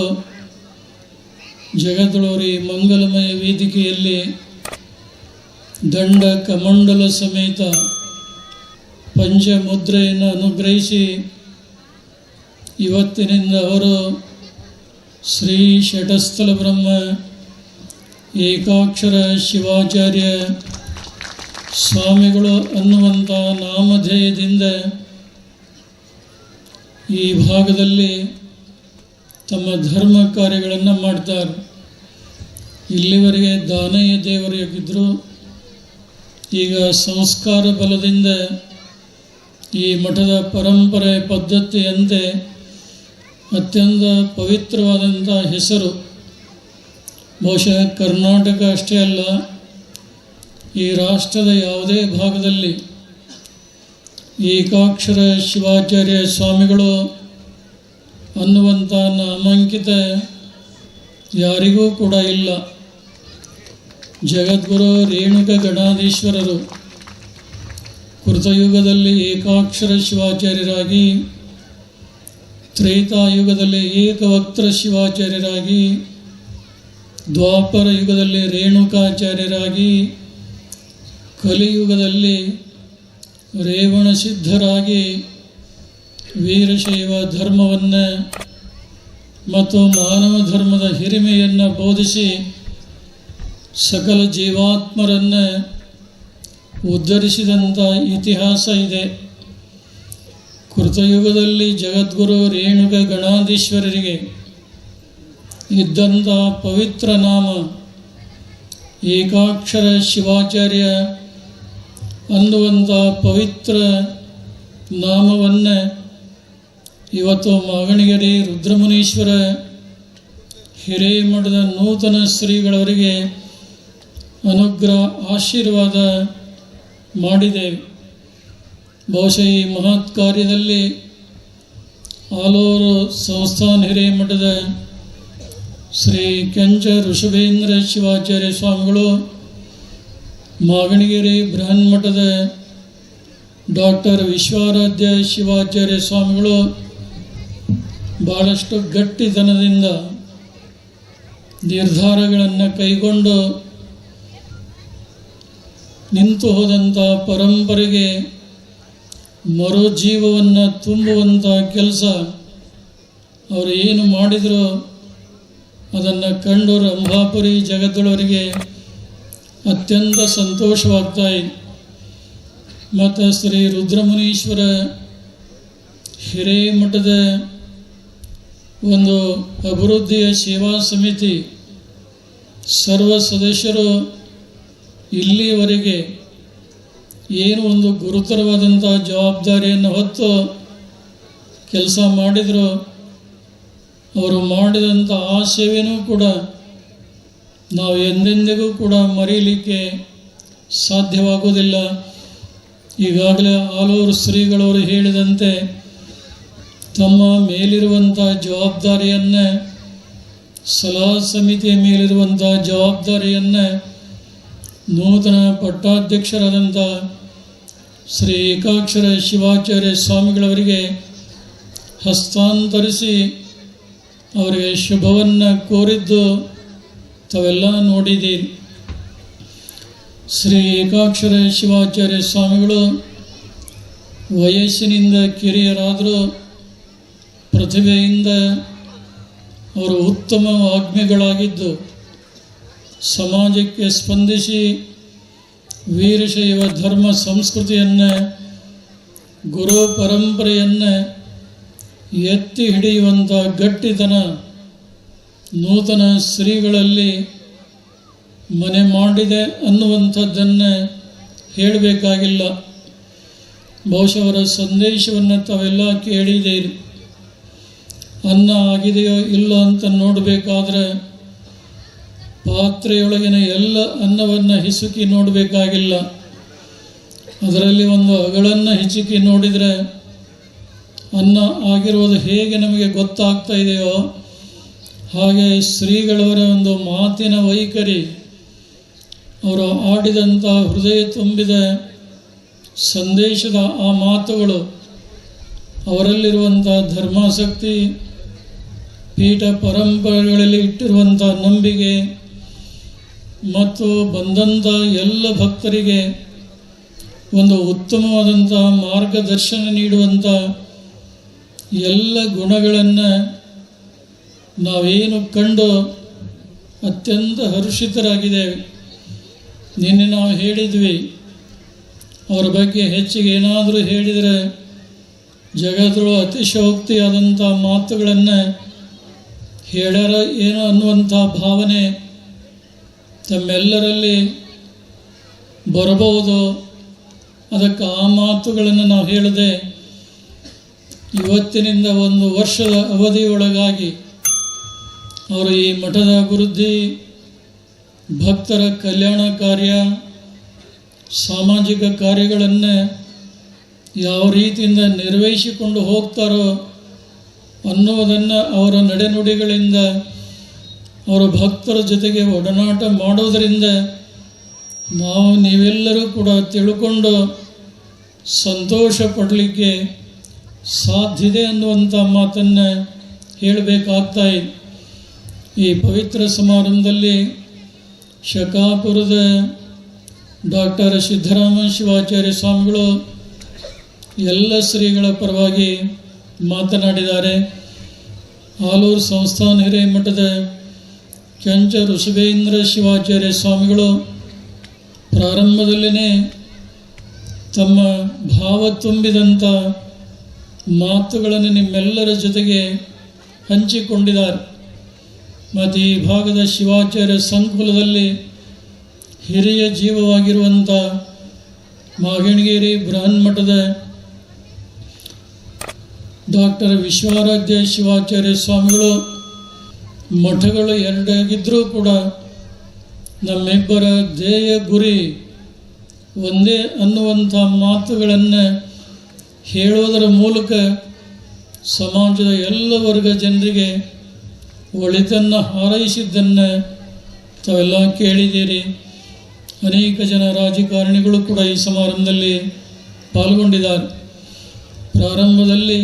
ಜಗದ್ಗುರುವರಿ ಮಂಗಲಮಯ ವೇದಿಕೆಯಲ್ಲಿ ದಂಡ ಕಮಂಡಲ ಸಮೇತ ಪಂಚಮುದ್ರೆಯನ್ನು ಅನುಗ್ರಹಿಸಿ ಇವತ್ತಿನಿಂದ ಅವರು ಶ್ರೀ ಷಟಸ್ಥಲ ಬ್ರಹ್ಮ ಏಕಾಕ್ಷರ ಶಿವಾಚಾರ್ಯ ಸ್ವಾಮಿಗಳು ಅನ್ನುವಂಥ ನಾಮಧೇಯದಿಂದ ಈ ಭಾಗದಲ್ಲಿ ತಮ್ಮ ಧರ್ಮ ಕಾರ್ಯಗಳನ್ನು ಮಾಡ್ತಾರೆ. ಇಲ್ಲಿವರೆಗೆ ದಾನಯ್ಯ ದೇವರಾಗಿದ್ದರು. ಈಗ ಸಂಸ್ಕಾರ ಬಲದಿಂದ ಈ ಮಠದ ಪರಂಪರೆ ಪದ್ಧತಿಯಂತೆ ಅತ್ಯಂತ ಪವಿತ್ರವಾದಂಥ ಹೆಸರು ಬಹುಶಃ ಕರ್ನಾಟಕ ಅಷ್ಟೇ ಅಲ್ಲ, ಈ ರಾಷ್ಟ್ರದ ಯಾವುದೇ ಭಾಗದಲ್ಲಿ ಏಕಾಕ್ಷರ ಶಿವಾಚಾರ್ಯ ಸ್ವಾಮಿಗಳು ಅನ್ನುವಂಥ ನಾಮಾಂಕಿತ ಯಾರಿಗೂ ಕೂಡ ಇಲ್ಲ. ಜಗದ್ಗುರು ರೇಣುಕ ಗಣಾಧೀಶ್ವರರು ಕೃತಯುಗದಲ್ಲಿ ಏಕಾಕ್ಷರ ಶಿವಾಚಾರ್ಯರಾಗಿ, ತ್ರೇತಾಯುಗದಲ್ಲಿ ಏಕವಕ್ತ್ರ ಶಿವಾಚಾರ್ಯರಾಗಿ, ದ್ವಾಪರ ಯುಗದಲ್ಲಿ ರೇಣುಕಾಚಾರ್ಯರಾಗಿ, ಕಲಿಯುಗದಲ್ಲಿ ರೇವಣ ಸಿದ್ಧರಾಗಿ ವೀರಶೈವ ಧರ್ಮವನ್ನು ಮತ್ತು ಮಾನವ ಧರ್ಮದ ಹಿರಿಮೆಯನ್ನು ಬೋಧಿಸಿ ಸಕಲ ಜೀವಾತ್ಮರನ್ನು ಉದ್ಧರಿಸಿದಂಥ ಇತಿಹಾಸ ಇದೆ. ಕೃತಯುಗದಲ್ಲಿ ಜಗದ್ಗುರು ರೇಣುಕ ಗಣಾಧೀಶ್ವರರಿಗೆ ಇದ್ದಂಥ ಪವಿತ್ರ ನಾಮ ಏಕಾಕ್ಷರ ಶಿವಾಚಾರ್ಯ ಅನ್ನುವಂಥ ಪವಿತ್ರ ನಾಮವನ್ನು ಇವತ್ತು ಮಾಗಣಿಗೆರೆ ರುದ್ರಮುನೀಶ್ವರ ಹಿರೇಮಠದ ನೂತನ ಶ್ರೀಗಳವರಿಗೆ ಅನುಗ್ರಹ ಆಶೀರ್ವಾದ ಮಾಡಿದ್ದೇವೆ. ಬಹುಶಃ ಈ ಮಹತ್ ಕಾರ್ಯದಲ್ಲಿ ಆಲೂರು ಸಂಸ್ಥಾನ ಹಿರೇಮಠದ ಶ್ರೀ ಕೆಂಚ ಋಷಭೇಂದ್ರ ಶಿವಾಚಾರ್ಯ ಸ್ವಾಮಿಗಳು, ಮಾಗಣಿಗೆರೆ ಬೃಹನ್ಮಠದ ಡಾಕ್ಟರ್ ವಿಶ್ವಾರಾಧ್ಯ ಶಿವಾಚಾರ್ಯ ಸ್ವಾಮಿಗಳು ಭಾಳಷ್ಟು ಗಟ್ಟಿತನದಿಂದ ನಿರ್ಧಾರಗಳನ್ನು ಕೈಗೊಂಡು ನಿಂತು ಹೋದಂಥ ಪರಂಪರೆಗೆ ಮರುಜೀವವನ್ನು ತುಂಬುವಂಥ ಕೆಲಸ ಅವರು ಏನು ಮಾಡಿದರೂ ಅದನ್ನು ಕಂಡು ರಂಭಾಪುರಿ ಜಗತ್ತೊಳವರಿಗೆ ಅತ್ಯಂತ ಸಂತೋಷವಾಗ್ತಾ ಇದೆ. ಮತ್ತು ಶ್ರೀ ರುದ್ರಮುನೀಶ್ವರ ಹಿರೇಮಠದ ಒಂದು ಅಭಿವೃದ್ಧಿಯ ಸೇವಾ ಸಮಿತಿ ಸರ್ವ ಸದಸ್ಯರು ಇಲ್ಲಿಯವರೆಗೆ ಏನು ಒಂದು ಗುರುತರವಾದಂಥ ಜವಾಬ್ದಾರಿಯನ್ನು ಹೊತ್ತು ಕೆಲಸ ಮಾಡಿದರು, ಅವರು ಮಾಡಿದಂಥ ಆ ಸೇವೆಯೂ ಕೂಡ ನಾವು ಎಂದೆಂದಿಗೂ ಕೂಡ ಮರೀಲಿಕ್ಕೆ ಸಾಧ್ಯವಾಗುವುದಿಲ್ಲ. ಈಗಾಗಲೇ ಆಲೂರು ಶ್ರೀಗಳವರು ಹೇಳಿದಂತೆ ತಮ್ಮ ಮೇಲಿರುವಂಥ ಜವಾಬ್ದಾರಿಯನ್ನು, ಸಲಹಾ ಸಮಿತಿಯ ಮೇಲಿರುವಂಥ ಜವಾಬ್ದಾರಿಯನ್ನು ನೂತನ ಪಟ್ಟಾಧ್ಯಕ್ಷರಾದಂಥ ಶ್ರೀ ಏಕಾಕ್ಷರ ಶಿವಾಚಾರ್ಯ ಸ್ವಾಮಿಗಳವರಿಗೆ ಹಸ್ತಾಂತರಿಸಿ ಅವರಿಗೆ ಶುಭವನ್ನು ಕೋರಿದ್ದು ತಾವೆಲ್ಲ ನೋಡಿದ್ದೀರಿ. ಶ್ರೀ ಏಕಾಕ್ಷರ ಶಿವಾಚಾರ್ಯ ಸ್ವಾಮಿಗಳು ವಯಸ್ಸಿನಿಂದ ಕಿರಿಯರಾದರೂ ಪ್ರತಿಭೆಯಿಂದ ಅವರು ಉತ್ತಮ ವಾಗ್ಮಿಗಳಾಗಿದ್ದು ಸಮಾಜಕ್ಕೆ ಸ್ಪಂದಿಸಿ ವೀರಶೈವ ಧರ್ಮ ಸಂಸ್ಕೃತಿಯನ್ನು, ಗುರು ಪರಂಪರೆಯನ್ನು ಎತ್ತಿ ಹಿಡಿಯುವಂಥ ಗಟ್ಟಿತನ ನೂತನ ಶ್ರೀಗಳಲ್ಲಿ ಮನೆ ಮಾಡಿದೆ ಅನ್ನುವಂಥದ್ದನ್ನು ಹೇಳಬೇಕಾಗಿಲ್ಲ. ಬಹುಶಃ ಅವರ ಸಂದೇಶವನ್ನು ತಾವೆಲ್ಲ ಕೇಳಿದ್ದೀರಿ. ಅನ್ನ ಆಗಿದೆಯೋ ಇಲ್ಲೋ ಅಂತ ನೋಡಬೇಕಾದ್ರೆ ಪಾತ್ರೆಯೊಳಗಿನ ಎಲ್ಲ ಅನ್ನವನ್ನು ಹಿಸುಕಿ ನೋಡಬೇಕಾಗಿಲ್ಲ. ಅದರಲ್ಲಿ ಒಂದು ಅಗಳನ್ನು ಹಿಚುಕಿ ನೋಡಿದರೆ ಅನ್ನ ಆಗಿರುವುದು ಹೇಗೆ ನಮಗೆ ಗೊತ್ತಾಗ್ತಾ ಇದೆಯೋ ಹಾಗೆ ಶ್ರೀಗಳವರ ಒಂದು ಮಾತಿನ ವೈಖರಿ, ಅವರು ಆಡಿದಂಥ ಹೃದಯ ತುಂಬಿದ ಸಂದೇಶದ ಆ ಮಾತುಗಳು, ಅವರಲ್ಲಿರುವಂಥ ಧರ್ಮಾಸಕ್ತಿ, ಪೀಠ ಪರಂಪರೆಗಳಲ್ಲಿ ಇಟ್ಟಿರುವಂಥ ನಂಬಿಕೆ ಮತ್ತು ಬಂದಂಥ ಎಲ್ಲ ಭಕ್ತರಿಗೆ ಒಂದು ಉತ್ತಮವಾದಂಥ ಮಾರ್ಗದರ್ಶನ ನೀಡುವಂಥ ಎಲ್ಲ ಗುಣಗಳನ್ನು ನಾವೇನು ಕಂಡು ಅತ್ಯಂತ ಹರ್ಷಿತರಾಗಿದ್ದೇವೆ. ನಿನ್ನೆ ನಾವು ಹೇಳಿದ್ವಿ, ಅವರ ಬಗ್ಗೆ ಹೆಚ್ಚಿಗೆ ಏನಾದರೂ ಹೇಳಿದರೆ ಜಗತ್ತೊಳು ಅತಿಶಯೋಕ್ತಿಯಾದಂಥ ಮಾತುಗಳನ್ನು ಹೇಳ್ಯಾರ ಏನೋ ಅನ್ನುವಂಥ ಭಾವನೆ ತಮ್ಮೆಲ್ಲರಲ್ಲಿ ಬರಬಹುದು. ಅದಕ್ಕೆ ಆ ಮಾತುಗಳನ್ನು ನಾವು ಹೇಳದೆ ಇವತ್ತಿನಿಂದ 1 ವರ್ಷದ ಅವಧಿಯೊಳಗಾಗಿ ಅವರು ಈ ಮಠದ ಅಭಿವೃದ್ಧಿ, ಭಕ್ತರ ಕಲ್ಯಾಣ ಕಾರ್ಯ, ಸಾಮಾಜಿಕ ಕಾರ್ಯಗಳನ್ನು ಯಾವ ರೀತಿಯಿಂದ ನಿರ್ವಹಿಸಿಕೊಂಡು ಹೋಗ್ತಾರೋ ಅನ್ನುವುದನ್ನು ಅವರ ನಡೆನುಡಿಗಳಿಂದ, ಅವರ ಭಕ್ತರ ಜೊತೆಗೆ ಒಡನಾಟ ಮಾಡೋದರಿಂದ ನಾವು ನೀವೆಲ್ಲರೂ ಕೂಡ ತಿಳ್ಕೊಂಡು ಸಂತೋಷ ಪಡಲಿಕ್ಕೆ ಸಾಧ್ಯತೆ ಅನ್ನುವಂಥ ಮಾತನ್ನು ಹೇಳಬೇಕಾಗ್ತಾ ಇದೆ. ಈ ಪವಿತ್ರ ಸಮಾರಂಭದಲ್ಲಿ ಶಕಾಪುರದ ಡಾಕ್ಟರ್ ಸಿದ್ದರಾಮ ಶಿವಾಚಾರ್ಯ ಸ್ವಾಮಿಗಳು ಎಲ್ಲ ಶ್ರೀಗಳ ಪರವಾಗಿ ಮಾತನಾಡಿದ್ದಾರೆ. ಆಲೂರು ಸಂಸ್ಥಾನ ಹಿರೇಮಠದ ಕೆಂಚ ಋಷಭೇಂದ್ರ ಶಿವಾಚಾರ್ಯ ಸ್ವಾಮಿಗಳು ಪ್ರಾರಂಭದಲ್ಲೇ ತಮ್ಮ ಭಾವ ತುಂಬಿದಂಥ ಮಾತುಗಳನ್ನು ನಿಮ್ಮೆಲ್ಲರ ಜೊತೆಗೆ ಹಂಚಿಕೊಂಡಿದ್ದಾರೆ. ಮತ್ತು ಈ ಭಾಗದ ಶಿವಾಚಾರ್ಯ ಸಂಕುಲದಲ್ಲಿ ಹಿರಿಯ ಜೀವವಾಗಿರುವಂಥ ಮಾಗಣಗೇರಿ ಬೃಹನ್ಮಠದ ಡಾಕ್ಟರ್ ವಿಶ್ವಾರಾಧ್ಯ ಶಿವಾಚಾರ್ಯ ಸ್ವಾಮಿಗಳು ಮಠಗಳು ಎರಡಾಗಿದ್ದರೂ ಕೂಡ ನಮ್ಮಿಬ್ಬರ ಧ್ಯೇಯ ಗುರಿ ಒಂದೇ ಅನ್ನುವಂಥ ಮಾತುಗಳನ್ನು ಹೇಳೋದರ ಮೂಲಕ ಸಮಾಜದ ಎಲ್ಲ ವರ್ಗ ಜನರಿಗೆ ಒಳಿತನ್ನು ಹಾರೈಸಿದ್ದನ್ನು ತಾವೆಲ್ಲ ಕೇಳಿದ್ದೀರಿ. ಅನೇಕ ಜನ ರಾಜಕಾರಣಿಗಳು ಕೂಡ ಈ ಸಮಾರಂಭದಲ್ಲಿ ಪಾಲ್ಗೊಂಡಿದ್ದಾರೆ. ಪ್ರಾರಂಭದಲ್ಲಿ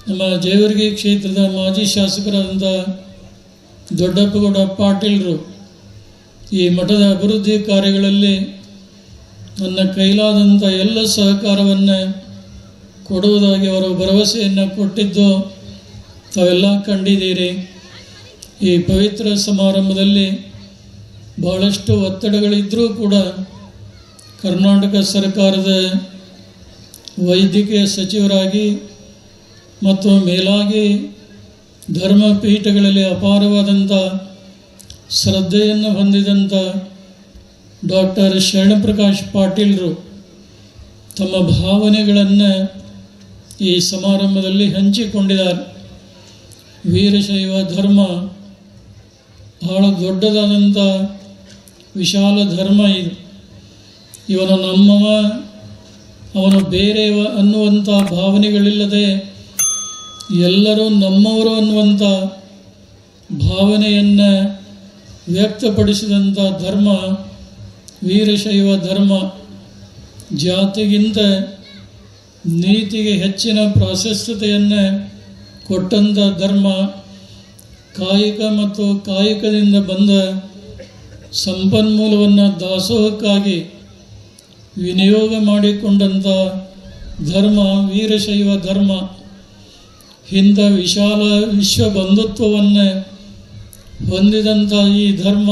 ನಮ್ಮ ಜೇವರ್ಗಿ ಕ್ಷೇತ್ರದ ಮಾಜಿ ಶಾಸಕರಾದಂಥ ದೊಡ್ಡಪ್ಪಗೌಡ ಪಾಟೀಲರು ಈ ಮಠದ ಅಭಿವೃದ್ಧಿ ಕಾರ್ಯಗಳಲ್ಲಿ ನನ್ನ ಕೈಲಾದಂಥ ಎಲ್ಲ ಸಹಕಾರವನ್ನು ಕೊಡುವುದಾಗಿ ಅವರು ಭರವಸೆಯನ್ನು ಕೊಟ್ಟಿದ್ದು ತಾವೆಲ್ಲ ಕಂಡಿದ್ದೀರಿ. ಈ ಪವಿತ್ರ ಸಮಾರಂಭದಲ್ಲಿ ಭಾಳಷ್ಟು ಒತ್ತಡಗಳಿದ್ದರೂ ಕೂಡ ಕರ್ನಾಟಕ ಸರ್ಕಾರದ ವೈದ್ಯಕೀಯ ಸಚಿವರಾಗಿ ಮತ್ತು ಮೇಲಾಗಿ ಧರ್ಮಪೀಠಗಳಲ್ಲಿ ಅಪಾರವಾದಂಥ ಶ್ರದ್ಧೆಯನ್ನು ಹೊಂದಿದಂಥ ಡಾಕ್ಟರ್ ಶರಣಪ್ರಕಾಶ್ ಪಾಟೀಲರು ತಮ್ಮ ಭಾವನೆಗಳನ್ನು ಈ ಸಮಾರಂಭದಲ್ಲಿ ಹಂಚಿಕೊಂಡಿದ್ದಾರೆ. ವೀರಶೈವ ಧರ್ಮ ಬಹಳ ದೊಡ್ಡದಾದಂಥ ವಿಶಾಲ ಧರ್ಮ ಇದು. ಇವನು ನಮ್ಮವ, ಅವನು ಬೇರೆಯವ ಅನ್ನುವಂಥ ಭಾವನೆಗಳಿಲ್ಲದೆ ಎಲ್ಲರೂ ನಮ್ಮವರು ಅನ್ನುವಂಥ ಭಾವನೆಯನ್ನು ವ್ಯಕ್ತಪಡಿಸಿದಂಥ ಧರ್ಮ ವೀರಶೈವ ಧರ್ಮ. ಜಾತಿಗಿಂತ ನೀತಿಗೆ ಹೆಚ್ಚಿನ ಪ್ರಾಶಸ್ತ್ಯತೆಯನ್ನು ಕೊಟ್ಟಂಥ ಧರ್ಮ. ಕಾಯಿಕ ಮತ್ತು ಕಾಯಿಕದಿಂದ ಬಂದ ಸಂಪನ್ಮೂಲವನ್ನು ದಾಸೋಹಕ್ಕಾಗಿ ವಿನಿಯೋಗ ಮಾಡಿಕೊಂಡಂಥ ಧರ್ಮ ವೀರಶೈವ ಧರ್ಮ. ಇಂಥ ವಿಶಾಲ ವಿಶ್ವ ಬಂಧುತ್ವವನ್ನು ಹೊಂದಿದಂಥ ಈ ಧರ್ಮ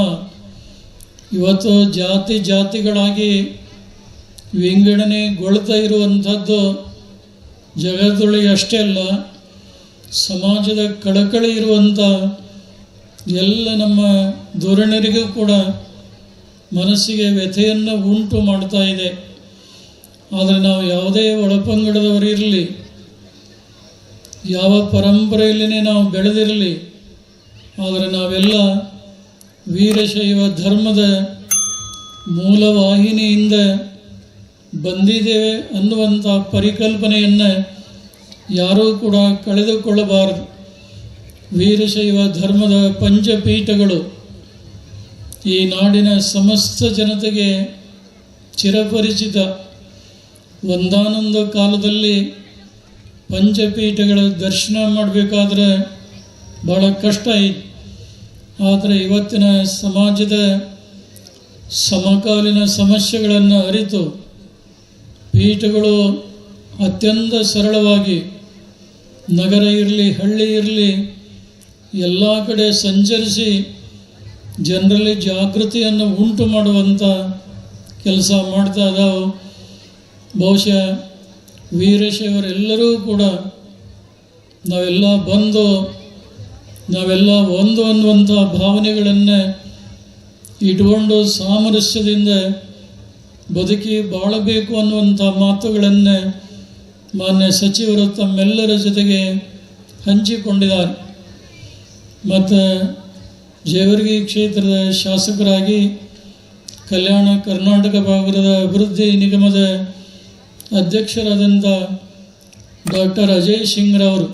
ಇವತ್ತು ಜಾತಿಗಳಾಗಿ ವಿಂಗಡಣೆಗೊಳ್ತಾ ಇರುವಂಥದ್ದು ಜಗತ್ತೊಳಗೆ ಅಷ್ಟೇ ಅಲ್ಲ, ಸಮಾಜದ ಕಳಕಳಿ ಇರುವಂಥ ಎಲ್ಲ ನಮ್ಮ ಧೋರಣರಿಗೂ ಕೂಡ ಮನಸ್ಸಿಗೆ ವ್ಯಥೆಯನ್ನು ಉಂಟು ಮಾಡ್ತಾ ಇದೆ. ಆದರೆ ನಾವು ಯಾವುದೇ ಒಳಪಂಗಡದವರಿರಲಿ, ಯಾವ ಪರಂಪರೆಯಲ್ಲಿನೇ ನಾವು ಬೆಳೆದಿರಲಿ, ಆದರೆ ನಾವೆಲ್ಲ ವೀರಶೈವ ಧರ್ಮದ ಮೂಲವಾಹಿನಿಯಿಂದ ಬಂದಿದ್ದೇವೆ ಅನ್ನುವಂಥ ಪರಿಕಲ್ಪನೆಯನ್ನು ಯಾರೂ ಕೂಡ ಕಳೆದುಕೊಳ್ಳಬಾರದು. ವೀರಶೈವ ಧರ್ಮದ ಪಂಚಪೀಠಗಳು ಈ ನಾಡಿನ ಸಮಸ್ತ ಜನತೆಗೆ ಚಿರಪರಿಚಿತ. ಒಂದಾನೊಂದು ಕಾಲದಲ್ಲಿ ಪಂಚಪೀಠಗಳ ದರ್ಶನ ಮಾಡಬೇಕಾದ್ರೆ ಭಾಳ ಕಷ್ಟ ಇತ್ತು. ಆದರೆ ಇವತ್ತಿನ ಸಮಾಜದ ಸಮಕಾಲೀನ ಸಮಸ್ಯೆಗಳನ್ನು ಅರಿತು ಪೀಠಗಳು ಅತ್ಯಂತ ಸರಳವಾಗಿ ನಗರ ಇರಲಿ ಹಳ್ಳಿ ಇರಲಿ ಎಲ್ಲ ಕಡೆ ಸಂಚರಿಸಿ ಜನರಲ್ಲಿ ಜಾಗೃತಿಯನ್ನು ಉಂಟು ಮಾಡುವಂಥ ಕೆಲಸ ಮಾಡ್ತಾ ಇದ್ದಾವೆ. ಬಹುಶಃ ವೀರಶೈವರೆಲ್ಲರೂ ಕೂಡ ನಾವೆಲ್ಲ ಬಂದು ನಾವೆಲ್ಲ ಒಂದು ಅನ್ನುವಂಥ ಭಾವನೆಗಳನ್ನು ಇಟ್ಕೊಂಡು ಸಾಮರಸ್ಯದಿಂದ ಬದುಕಿ ಬಾಳಬೇಕು ಅನ್ನುವಂಥ ಮಾತುಗಳನ್ನು ಮಾನ್ಯ ಸಚಿವರು ತಮ್ಮೆಲ್ಲರ ಜೊತೆಗೆ ಹಂಚಿಕೊಂಡಿದ್ದಾರೆ. ಮತ್ತು ಜೇವರ್ಗಿ ಕ್ಷೇತ್ರದ ಶಾಸಕರಾಗಿ ಕಲ್ಯಾಣ ಕರ್ನಾಟಕ ಭಾಗದ ಅಭಿವೃದ್ಧಿ ನಿಗಮದ ಅಧ್ಯಕ್ಷರಾದಂಥ ಡಾಕ್ಟರ್ ಅಜಯ್ ಸಿಂಗ್ರವರು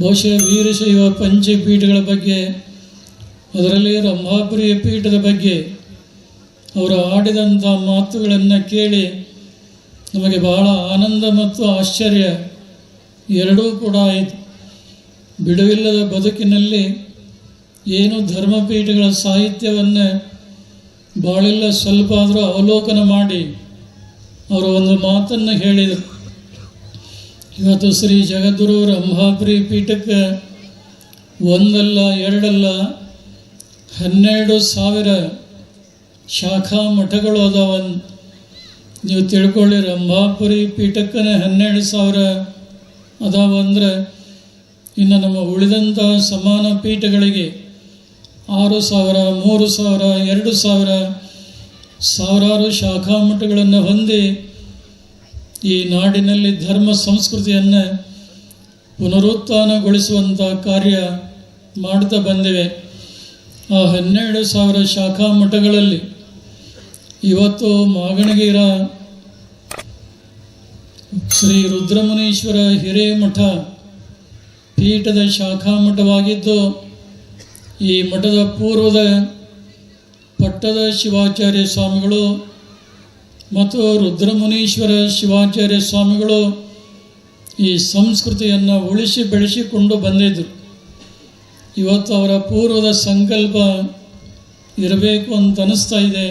ಬಹುಶಃ ವೀರಶೈವ ಪಂಚಪೀಠಗಳ ಬಗ್ಗೆ, ಅದರಲ್ಲಿ ರಂಭಾಪುರಿ ಪೀಠದ ಬಗ್ಗೆ ಅವರು ಆಡಿದಂಥ ಮಾತುಗಳನ್ನು ಕೇಳಿ ನಮಗೆ ಬಹಳ ಆನಂದ ಮತ್ತು ಆಶ್ಚರ್ಯ ಎರಡೂ ಕೂಡ ಆಯಿತು. ಬಿಡುವಿಲ್ಲದ ಬದುಕಿನಲ್ಲಿ ಏನು ಧರ್ಮಪೀಠಗಳ ಸಾಹಿತ್ಯವನ್ನು ಭಾಳೆಲ್ಲ ಸ್ವಲ್ಪ ಆದರೂ ಅವಲೋಕನ ಮಾಡಿ ಅವರು ಒಂದು ಮಾತನ್ನು ಹೇಳಿದರು. ಇವತ್ತು ಶ್ರೀ ಜಗದ್ಗುರು ರಂಭಾಪುರಿ ಪೀಠಕ್ಕೆ ಒಂದಲ್ಲ ಎರಡಲ್ಲ 12,000 ಶಾಖಾ ಮಠಗಳು ಅದಾವ. ನೀವು ತಿಳ್ಕೊಳ್ಳಿ, ರಂಭಾಪುರಿ ಪೀಠಕ್ಕನೇ 12,000 ಅದಾವ ಅಂದರೆ ಇನ್ನು ನಮ್ಮ ಉಳಿದಂಥ ಸಮಾನ ಪೀಠಗಳಿಗೆ 6,000, 3,000, 2,000 ಸಾವಿರಾರು ಶಾಖಾ ಮಠಗಳನ್ನು ಹೊಂದಿ ಈ ನಾಡಿನಲ್ಲಿ ಧರ್ಮ ಸಂಸ್ಕೃತಿಯನ್ನು ಪುನರುತ್ಥಾನಗೊಳಿಸುವಂಥ ಕಾರ್ಯ ಮಾಡ್ತಾ ಬಂದಿವೆ. ಆ 12,000 ಶಾಖಾ ಮಠಗಳಲ್ಲಿ ಇವತ್ತು ಮಾಗಣಗಿರ ಶ್ರೀ ರುದ್ರಮುನೀಶ್ವರ ಹಿರೇಮಠ ಪೀಠದ ಶಾಖಾ ಮಠವಾಗಿದ್ದು, ಈ ಮಠದ ಪೂರ್ವದ ಪಟ್ಟದ ಶಿವಾಚಾರ್ಯ ಸ್ವಾಮಿಗಳು ಮತ್ತು ರುದ್ರಮುನೀಶ್ವರ ಶಿವಾಚಾರ್ಯ ಸ್ವಾಮಿಗಳು ಈ ಸಂಸ್ಕೃತಿಯನ್ನು ಉಳಿಸಿ ಬೆಳೆಸಿಕೊಂಡು ಬಂದಿದ್ದರು. ಇವತ್ತು ಅವರ ಪೂರ್ವದ ಸಂಕಲ್ಪ ಇರಬೇಕು ಅಂತ ಅನ್ನಿಸ್ತಾ ಇದೆ.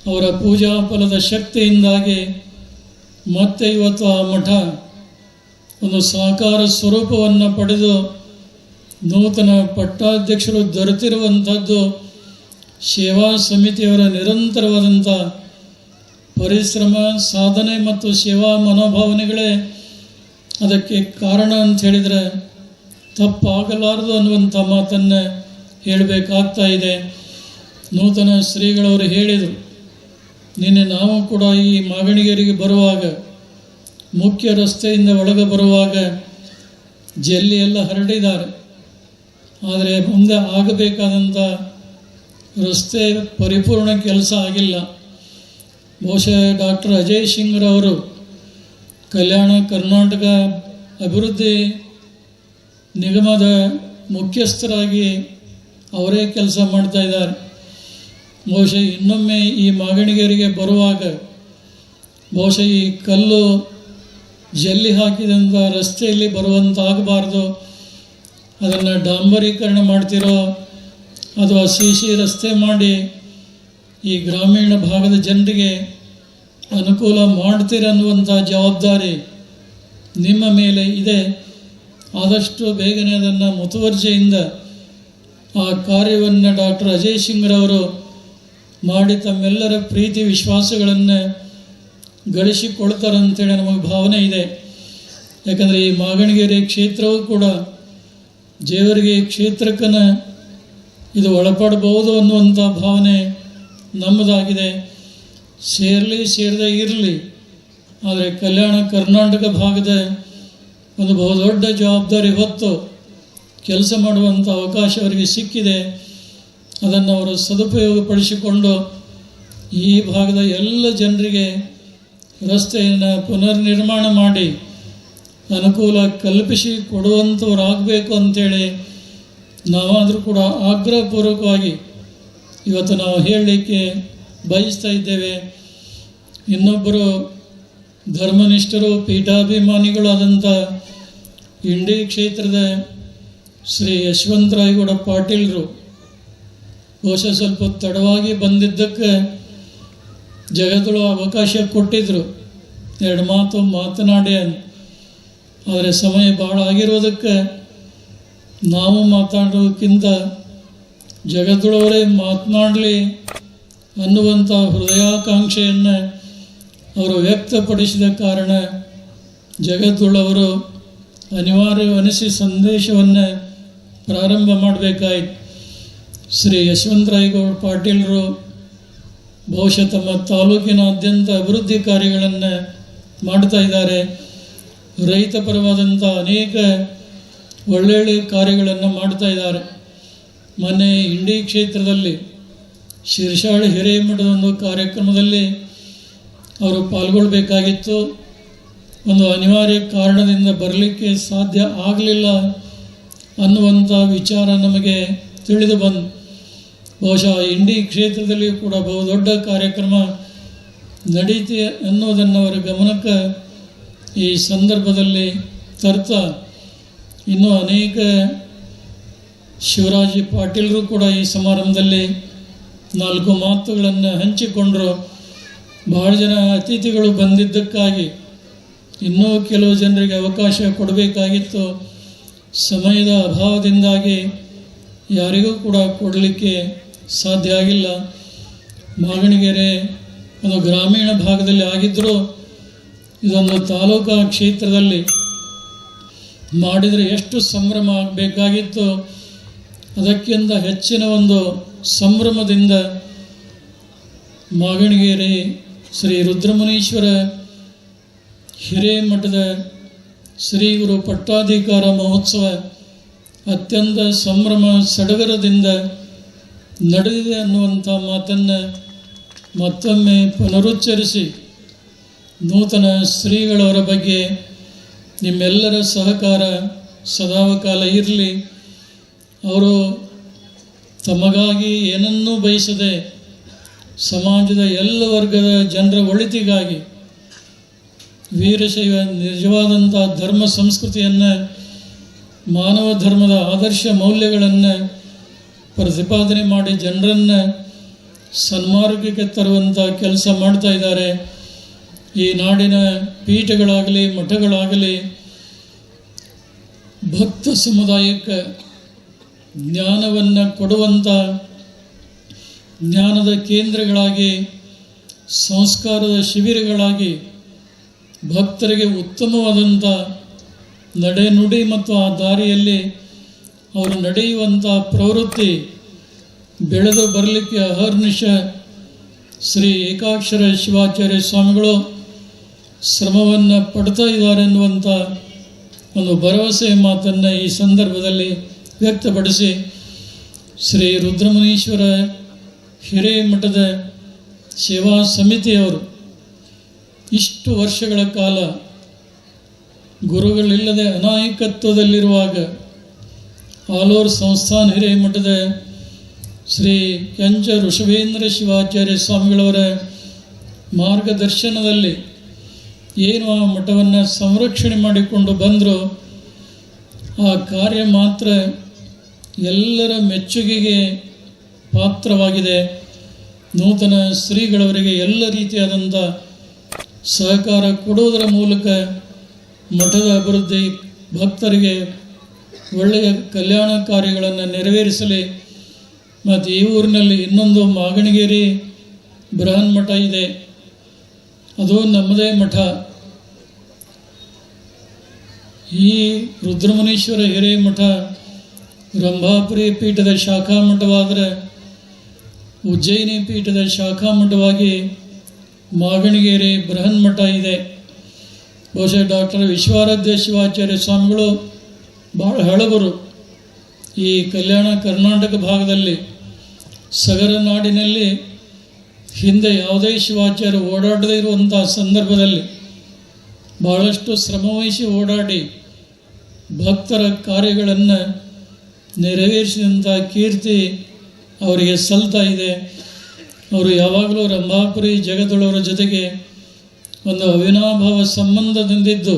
ಅವರ ಪೂಜಾ ಫಲದ ಶಕ್ತಿಯಿಂದಾಗಿ ಮತ್ತೆ ಇವತ್ತು ಆ ಮಠ ಒಂದು ಸಾಕಾರ ಸ್ವರೂಪವನ್ನು ಪಡೆದು ನೂತನ ಪಟ್ಟಾಧ್ಯಕ್ಷರು ದೊರೆತಿರುವಂಥದ್ದು ಸೇವಾ ಸಮಿತಿಯವರ ನಿರಂತರವಾದಂಥ ಪರಿಶ್ರಮ, ಸಾಧನೆ ಮತ್ತು ಸೇವಾ ಮನೋಭಾವನೆಗಳೇ ಅದಕ್ಕೆ ಕಾರಣ ಅಂತ ಹೇಳಿದರೆ ತಪ್ಪಾಗಲಾರದು ಅನ್ನುವಂಥ ಮಾತನ್ನು ಹೇಳಬೇಕಾಗ್ತಾ ಇದೆ. ನೂತನ ಶ್ರೀಗಳವರು ಹೇಳಿದರು, ನಿನ್ನೆ ನಾವು ಕೂಡ ಈ ಮಾಗಣಿಗೇರಿಗೆ ಬರುವಾಗ ಮುಖ್ಯ ರಸ್ತೆಯಿಂದ ಒಳಗೆ ಬರುವಾಗ ಜಲ್ಲಿ ಎಲ್ಲ ಹರಡಿದ್ದಾರೆ. ಆದರೆ ಮುಂದೆ ಆಗಬೇಕಾದಂಥ ರಸ್ತೆ ಪರಿಪೂರ್ಣ ಕೆಲಸ ಆಗಿಲ್ಲ. ಬಹುಶಃ ಡಾಕ್ಟರ್ ಅಜಯ್ ಸಿಂಗ್ರವರು ಕಲ್ಯಾಣ ಕರ್ನಾಟಕ ಅಭಿವೃದ್ಧಿ ನಿಗಮದ ಮುಖ್ಯಸ್ಥರಾಗಿ ಅವರೇ ಕೆಲಸ ಮಾಡ್ತಾ ಇದ್ದಾರೆ. ಬಹುಶಃ ಇನ್ನೊಮ್ಮೆ ಈ ಮಾಗಣಿಗೇರಿಗೆ ಬರುವಾಗ ಬಹುಶಃ ಈ ಕಲ್ಲು ಜಲ್ಲಿ ಹಾಕಿದಂಥ ರಸ್ತೆಯಲ್ಲಿ ಬರುವಂತಾಗಬಾರ್ದು, ಅದನ್ನು ಡಾಂಬರೀಕರಣ ಮಾಡ್ತಿರೋ ಅಥವಾ ಸಿ ರಸ್ತೆ ಮಾಡಿ ಈ ಗ್ರಾಮೀಣ ಭಾಗದ ಜನರಿಗೆ ಅನುಕೂಲ ಮಾಡ್ತೀರನ್ನುವಂಥ ಜವಾಬ್ದಾರಿ ನಿಮ್ಮ ಮೇಲೆ ಇದೆ. ಆದಷ್ಟು ಬೇಗನೆ ಅದನ್ನು ಮುತುವರ್ಜಿಯಿಂದ ಆ ಕಾರ್ಯವನ್ನು ಡಾಕ್ಟರ್ ಅಜಯ್ ಸಿಂಗ್ರವರು ಮಾಡಿ ತಮ್ಮೆಲ್ಲರ ಪ್ರೀತಿ ವಿಶ್ವಾಸಗಳನ್ನು ಗಳಿಸಿಕೊಳ್ತಾರಂತೇಳಿ ನಮಗೆ ಭಾವನೆ ಇದೆ. ಯಾಕಂದರೆ ಈ ಮಾಗಣಗೆರೆ ಕ್ಷೇತ್ರವೂ ಕೂಡ ಜೇವರ್ಗಿ ಕ್ಷೇತ್ರಕ್ಕನ ಇದು ಒಳಪಡಬಹುದು ಅನ್ನುವಂಥ ಭಾವನೆ ನಮ್ಮದಾಗಿದೆ. ಸೇರಲಿ ಸೇರದೇ ಇರಲಿ, ಆದರೆ ಕಲ್ಯಾಣ ಕರ್ನಾಟಕ ಭಾಗದ ಒಂದು ಬಹುದೊಡ್ಡ ಜವಾಬ್ದಾರಿ ಹೊತ್ತು ಕೆಲಸ ಮಾಡುವಂಥ ಅವಕಾಶ ಅವರಿಗೆ ಸಿಕ್ಕಿದೆ. ಅದನ್ನು ಅವರು ಸದುಪಯೋಗಪಡಿಸಿಕೊಂಡು ಈ ಭಾಗದ ಎಲ್ಲ ಜನರಿಗೆ ರಸ್ತೆಯನ್ನು ಪುನರ್ನಿರ್ಮಾಣ ಮಾಡಿ ಅನುಕೂಲ ಕಲ್ಪಿಸಿ ಕೊಡುವಂಥವರಾಗಬೇಕು ಅಂಥೇಳಿ ನಾವಾದರೂ ಕೂಡ ಆಗ್ರಹಪೂರ್ವಕವಾಗಿ ಇವತ್ತು ನಾವು ಹೇಳಲಿಕ್ಕೆ ಬಯಸ್ತಾ ಇದ್ದೇವೆ. ಇನ್ನೊಬ್ಬರು ಧರ್ಮನಿಷ್ಠರು ಪೀಠಾಭಿಮಾನಿಗಳಾದಂಥ ಇಂಡಿ ಕ್ಷೇತ್ರದ ಶ್ರೀ ಯಶವಂತರಾಯಗೌಡ ಪಾಟೀಲರು ಬಹುಶಃ ಸ್ವಲ್ಪ ತಡವಾಗಿ ಬಂದಿದ್ದಕ್ಕೆ ಜಗದಳು ಅವಕಾಶ ಕೊಟ್ಟಿದ್ದರು, 2 ಮಾತು ಮಾತನಾಡಿ ಅಂತ. ಆದರೆ ಸಮಯ ಭಾಳ ಆಗಿರೋದಕ್ಕೆ ನಾವು ಮಾತಾಡೋಕ್ಕಿಂತ ಜಗದೊಳವರೇ ಮಾತನಾಡಲಿ ಅನ್ನುವಂಥ ಹೃದಯಾಕಾಂಕ್ಷೆಯನ್ನು ಅವರು ವ್ಯಕ್ತಪಡಿಸಿದ ಕಾರಣ ಜಗದ್ಗುಳವರು ಅನಿವಾರ್ಯವನಿಸಿ ಸಂದೇಶವನ್ನು ಪ್ರಾರಂಭ ಮಾಡಬೇಕಾಯಿತು. ಶ್ರೀ ಯಶವಂತರಾಯಗೌಡ ಪಾಟೀಲರು ಬಹುಶಃ ತಮ್ಮ ತಾಲೂಕಿನಾದ್ಯಂತ ಅಭಿವೃದ್ಧಿ ಕಾರ್ಯಗಳನ್ನು ಮಾಡ್ತಾ ಇದ್ದಾರೆ. ರೈತ ಪರವಾದಂಥ ಅನೇಕ ಒಳ್ಳೊಳ್ಳೆಯ ಕಾರ್ಯಗಳನ್ನು ಮಾಡ್ತಾ ಇದ್ದಾರೆ. ಮೊನ್ನೆ ಇಂಡಿ ಕ್ಷೇತ್ರದಲ್ಲಿ ಶಿರ್ಷಾಳಿ ಹಿರೇಮಠದ ಒಂದು ಕಾರ್ಯಕ್ರಮದಲ್ಲಿ ಅವರು ಪಾಲ್ಗೊಳ್ಬೇಕಾಗಿತ್ತು. ಒಂದು ಅನಿವಾರ್ಯ ಕಾರಣದಿಂದ ಬರಲಿಕ್ಕೆ ಸಾಧ್ಯ ಆಗಲಿಲ್ಲ ಅನ್ನುವಂಥ ವಿಚಾರ ನಮಗೆ ತಿಳಿದು ಬಂದು ಬಹುಶಃ ಇಂಡಿ ಕ್ಷೇತ್ರದಲ್ಲಿ ಕೂಡ ಬಹುದೊಡ್ಡ ಕಾರ್ಯಕ್ರಮ ನಡೀತಿ ಅನ್ನೋದನ್ನು ಅವರ ಗಮನಕ್ಕೆ ಈ ಸಂದರ್ಭದಲ್ಲಿ ತರ್ತಾ ಇನ್ನೂ ಅನೇಕ ಶಿವರಾಜ್ ಪಾಟೀಲರು ಕೂಡ ಈ ಸಮಾರಂಭದಲ್ಲಿ 4 ಮಾತುಗಳನ್ನು ಹಂಚಿಕೊಂಡರು. ಬಹಳ ಜನ ಅತಿಥಿಗಳು ಬಂದಿದ್ದಕ್ಕಾಗಿ ಇನ್ನೂ ಕೆಲವು ಜನರಿಗೆ ಅವಕಾಶ ಕೊಡಬೇಕಾಗಿತ್ತು. ಸಮಯದ ಅಭಾವದಿಂದಾಗಿ ಯಾರಿಗೂ ಕೂಡ ಕೊಡಲಿಕ್ಕೆ ಸಾಧ್ಯ ಆಗಿಲ್ಲ. ಮಾಗಣಿಗೆರೆ ಒಂದು ಗ್ರಾಮೀಣ ಭಾಗದಲ್ಲಿ ಆಗಿದ್ದರೂ ಇದೊಂದು ತಾಲೂಕಾ ಕ್ಷೇತ್ರದಲ್ಲಿ ಮಾಡಿದರೆ ಎಷ್ಟು ಸಂಭ್ರಮ ಆಗಬೇಕಾಗಿತ್ತು. ಅದಕ್ಕಿಂತ ಹೆಚ್ಚಿನ ಒಂದು ಸಂಭ್ರಮದಿಂದ ಮಾಗಣಿಗೆರೆ ಶ್ರೀ ರುದ್ರಮುನೀಶ್ವರ ಹಿರೇಮಠದ ಶ್ರೀ ಗುರು ಪಟ್ಟಾಧಿಕಾರ ಮಹೋತ್ಸವ ಅತ್ಯಂತ ಸಂಭ್ರಮ ಸಡಗರದಿಂದ ನಡೆದಿದೆ ಅನ್ನುವಂಥ ಮಾತನ್ನು ಮತ್ತೊಮ್ಮೆ ಪುನರುಚ್ಚರಿಸಿ ನೂತನ ಶ್ರೀಗಳವರ ಬಗ್ಗೆ ನಿಮ್ಮೆಲ್ಲರ ಸಹಕಾರ ಸದಾಕಾಲ ಇರಲಿ. ಅವರು ತಮಗಾಗಿ ಏನನ್ನೂ ಬಯಸದೆ ಸಮಾಜದ ಎಲ್ಲ ವರ್ಗದ ಜನರ ಒಳಿತಿಗಾಗಿ ವೀರಶೈವ ನಿಜವಾದಂಥ ಧರ್ಮ ಸಂಸ್ಕೃತಿಯನ್ನು ಮಾನವ ಧರ್ಮದ ಆದರ್ಶ ಮೌಲ್ಯಗಳನ್ನು ಪ್ರತಿಪಾದನೆ ಮಾಡಿ ಜನರನ್ನು ಸನ್ಮಾರ್ಗಕ್ಕೆ ತರುವಂಥ ಕೆಲಸ ಮಾಡ್ತಾ ಇದ್ದಾರೆ. ಈ ನಾಡಿನ ಪೀಠಗಳಾಗಲಿ ಮಠಗಳಾಗಲಿ ಭಕ್ತ ಸಮುದಾಯಕ್ಕೆ ಜ್ಞಾನವನ್ನು ಕೊಡುವಂಥ ಜ್ಞಾನದ ಕೇಂದ್ರಗಳಾಗಿ, ಸಂಸ್ಕಾರದ ಶಿಬಿರಗಳಾಗಿ, ಭಕ್ತರಿಗೆ ಉತ್ತಮವಾದಂಥ ನಡೆನುಡಿ ಮತ್ತು ಆ ದಾರಿಯಲ್ಲಿ ಅವರು ನಡೆಯುವಂಥ ಪ್ರವೃತ್ತಿ ಬೆಳೆದು ಬರಲಿಕ್ಕೆ ಅಹರ್ನಿಶ ಶ್ರೀ ಏಕಾಕ್ಷರ ಶಿವಾಚಾರ್ಯ ಸ್ವಾಮಿಗಳು ಶ್ರಮವನ್ನು ಪಡ್ತಾ ಇದ್ದಾರೆ ಎನ್ನುವಂಥ ಒಂದು ಭರವಸೆ ಮಾತನ್ನು ಈ ಸಂದರ್ಭದಲ್ಲಿ ವ್ಯಕ್ತಪಡಿಸಿ ಶ್ರೀ ರುದ್ರಮುನೀಶ್ವರ ಹಿರೇಮಠದ ಸೇವಾ ಸಮಿತಿಯವರು ಇಷ್ಟು ವರ್ಷಗಳ ಕಾಲ ಗುರುಗಳಿಲ್ಲದೆ ಅನಾಯಕತ್ವದಲ್ಲಿರುವಾಗ ಆಲೂರು ಸಂಸ್ಥಾನ ಹಿರೇಮಠದ ಶ್ರೀ ಕೆಂಚ ಋಷಭೇಂದ್ರ ಶಿವಾಚಾರ್ಯ ಸ್ವಾಮಿಗಳವರ ಮಾರ್ಗದರ್ಶನದಲ್ಲಿ ಏನು ಆ ಮಠವನ್ನು ಸಂರಕ್ಷಣೆ ಮಾಡಿಕೊಂಡು ಬಂದರೂ ಆ ಕಾರ್ಯ ಮಾತ್ರ ಎಲ್ಲರ ಮೆಚ್ಚುಗೆಗೆ ಪಾತ್ರವಾಗಿದೆ. ನೂತನ ಶ್ರೀಗಳವರಿಗೆ ಎಲ್ಲ ರೀತಿಯಾದಂಥ ಸಹಕಾರ ಕೊಡುವುದರ ಮೂಲಕ ಮಠದ ಅಭಿವೃದ್ಧಿ, ಭಕ್ತರಿಗೆ ಒಳ್ಳೆಯ ಕಲ್ಯಾಣ ಕಾರ್ಯಗಳನ್ನು ನೆರವೇರಿಸಲಿ. ಮತ್ತು ಈ ಊರಿನಲ್ಲಿ ಇನ್ನೊಂದು ಮಾಗಣಿಗೇರಿ ಬೃಹನ್ ಮಠ ಇದೆ, ಅದು ನಮ್ಮದೇ ಮಠ. ಈ ರುದ್ರಮುನೀಶ್ವರ ಹಿರೇಮಠ ರಂಭಾಪುರಿ ಪೀಠದ ಶಾಖಾ ಮಠವಾದರೆ ಉಜ್ಜಯಿನಿ ಪೀಠದ ಶಾಖಾ ಮಠವಾಗಿ ಮಾಗಣಿಗೇರಿ ಬೃಹನ್ ಮಠ ಇದೆ. ಬಹುಶಃ ಡಾಕ್ಟರ್ ವಿಶ್ವಾರಾಧ್ಯ ಶಿವಾಚಾರ್ಯ ಸ್ವಾಮಿಗಳು ಭಾಳ ಹಳಬರು. ಈ ಕಲ್ಯಾಣ ಕರ್ನಾಟಕ ಭಾಗದಲ್ಲಿ ಸಗರ ನಾಡಿನಲ್ಲಿ ಹಿಂದೆ ಯಾವುದೇ ಶಿವಾಚಾರ್ಯ ಓಡಾಡದೇ ಇರುವಂಥ ಸಂದರ್ಭದಲ್ಲಿ ಭಾಳಷ್ಟು ಶ್ರಮವಹಿಸಿ ಓಡಾಡಿ ಭಕ್ತರ ಕಾರ್ಯಗಳನ್ನು ನೆರವೇರಿಸಿದಂಥ ಕೀರ್ತಿ ಅವರಿಗೆ ಸಲ್ತಾ ಇದೆ. ಅವರು ಯಾವಾಗಲೂ ರಂಭಾಪುರಿ ಜಗದೊಳವರ ಜೊತೆಗೆ ಒಂದು ಅವಿನಾಭಾವ ಸಂಬಂಧದಿಂದಿದ್ದು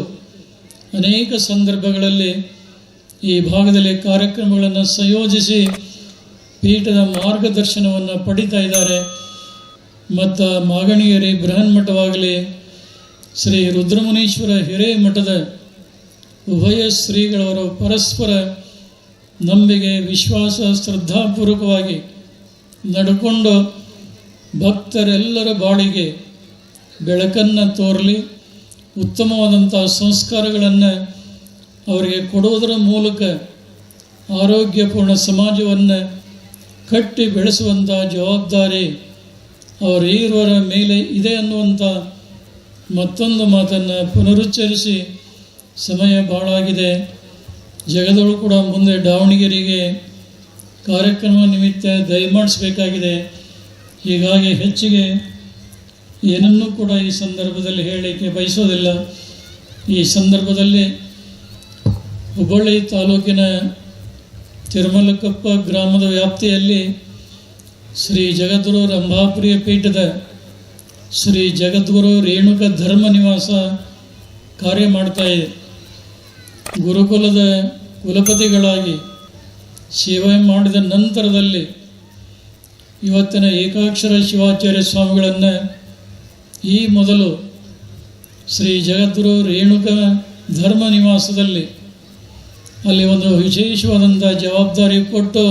ಅನೇಕ ಸಂದರ್ಭಗಳಲ್ಲಿ ಈ ಭಾಗದಲ್ಲಿ ಕಾರ್ಯಕ್ರಮಗಳನ್ನು ಸಂಯೋಜಿಸಿ ಪೀಠದ ಮಾರ್ಗದರ್ಶನವನ್ನು ಪಡಿತಾ ಇದ್ದಾರೆ. ಮತ್ತು ಮಾಗಣಿಗೇರಿ ಬೃಹನ್ ಮಠವಾಗಲಿ, ಶ್ರೀ ರುದ್ರಮುನೀಶ್ವರ ಹಿರೇಮಠದ ಉಭಯ ಶ್ರೀಗಳವರು ಪರಸ್ಪರ ನಂಬಿಕೆ, ವಿಶ್ವಾಸ, ಶ್ರದ್ಧಾಪೂರ್ವಕವಾಗಿ ನಡ್ಕೊಂಡು ಭಕ್ತರೆಲ್ಲರ ಬಾಳಿಗೆ ಬೆಳಕನ್ನು ತೋರಲಿ, ಉತ್ತಮವಾದಂಥ ಸಂಸ್ಕಾರಗಳನ್ನು ಅವರಿಗೆ ಕೊಡುವುದರ ಮೂಲಕ ಆರೋಗ್ಯಪೂರ್ಣ ಸಮಾಜವನ್ನು ಕಟ್ಟಿ ಬೆಳೆಸುವಂಥ ಜವಾಬ್ದಾರಿ ಅವರೀರುವರ ಮೇಲೆ ಇದೆ ಅನ್ನುವಂಥ ಮತ್ತೊಂದು ಮಾತನ್ನು ಪುನರುಚ್ಚರಿಸಿ, ಸಮಯ ಭಾಳಾಗಿದೆ. ಜಗದಳು ಕೂಡ ಮುಂದೆ ದಾವಣಗೆರೆಗೆ ಕಾರ್ಯಕ್ರಮ ನಿಮಿತ್ತ ದಯಮಾಡಿಸಬೇಕಾಗಿದೆ. ಹೀಗಾಗಿ ಹೆಚ್ಚಿಗೆ ಏನನ್ನೂ ಕೂಡ ಈ ಸಂದರ್ಭದಲ್ಲಿ ಹೇಳಲಿಕ್ಕೆ ಬಯಸೋದಿಲ್ಲ. ಈ ಸಂದರ್ಭದಲ್ಲಿ ಹುಬ್ಬಳ್ಳಿ ತಾಲೂಕಿನ ತಿರುಮಲಕೊಪ್ಪ ಗ್ರಾಮದ ವ್ಯಾಪ್ತಿಯಲ್ಲಿ ಶ್ರೀ ಜಗದ್ಗುರು ರಂಭಾಪುರಿ ಪೀಠದ ಶ್ರೀ ಜಗದ್ಗುರು ರೇಣುಕ ಧರ್ಮ ನಿವಾಸ ಕಾರ್ಯ ಮಾಡ್ತಾ ಇದೆ. ಗುರುಕುಲದ ಕುಲಪತಿಗಳಾಗಿ ಸೇವೆ ಮಾಡಿದ ನಂತರದಲ್ಲಿ ಇವತ್ತಿನ ಏಕಾಕ್ಷರ ಶಿವಾಚಾರ್ಯ ಸ್ವಾಮಿಗಳನ್ನು ಈ ಮೊದಲು ಶ್ರೀ ಜಗದ್ಗುರು ರೇಣುಕ ಧರ್ಮ ನಿವಾಸದಲ್ಲಿ ಅಲ್ಲಿ ಒಂದು ವಿಶೇಷವಾದಂಥ ಜವಾಬ್ದಾರಿ ಕೊಟ್ಟು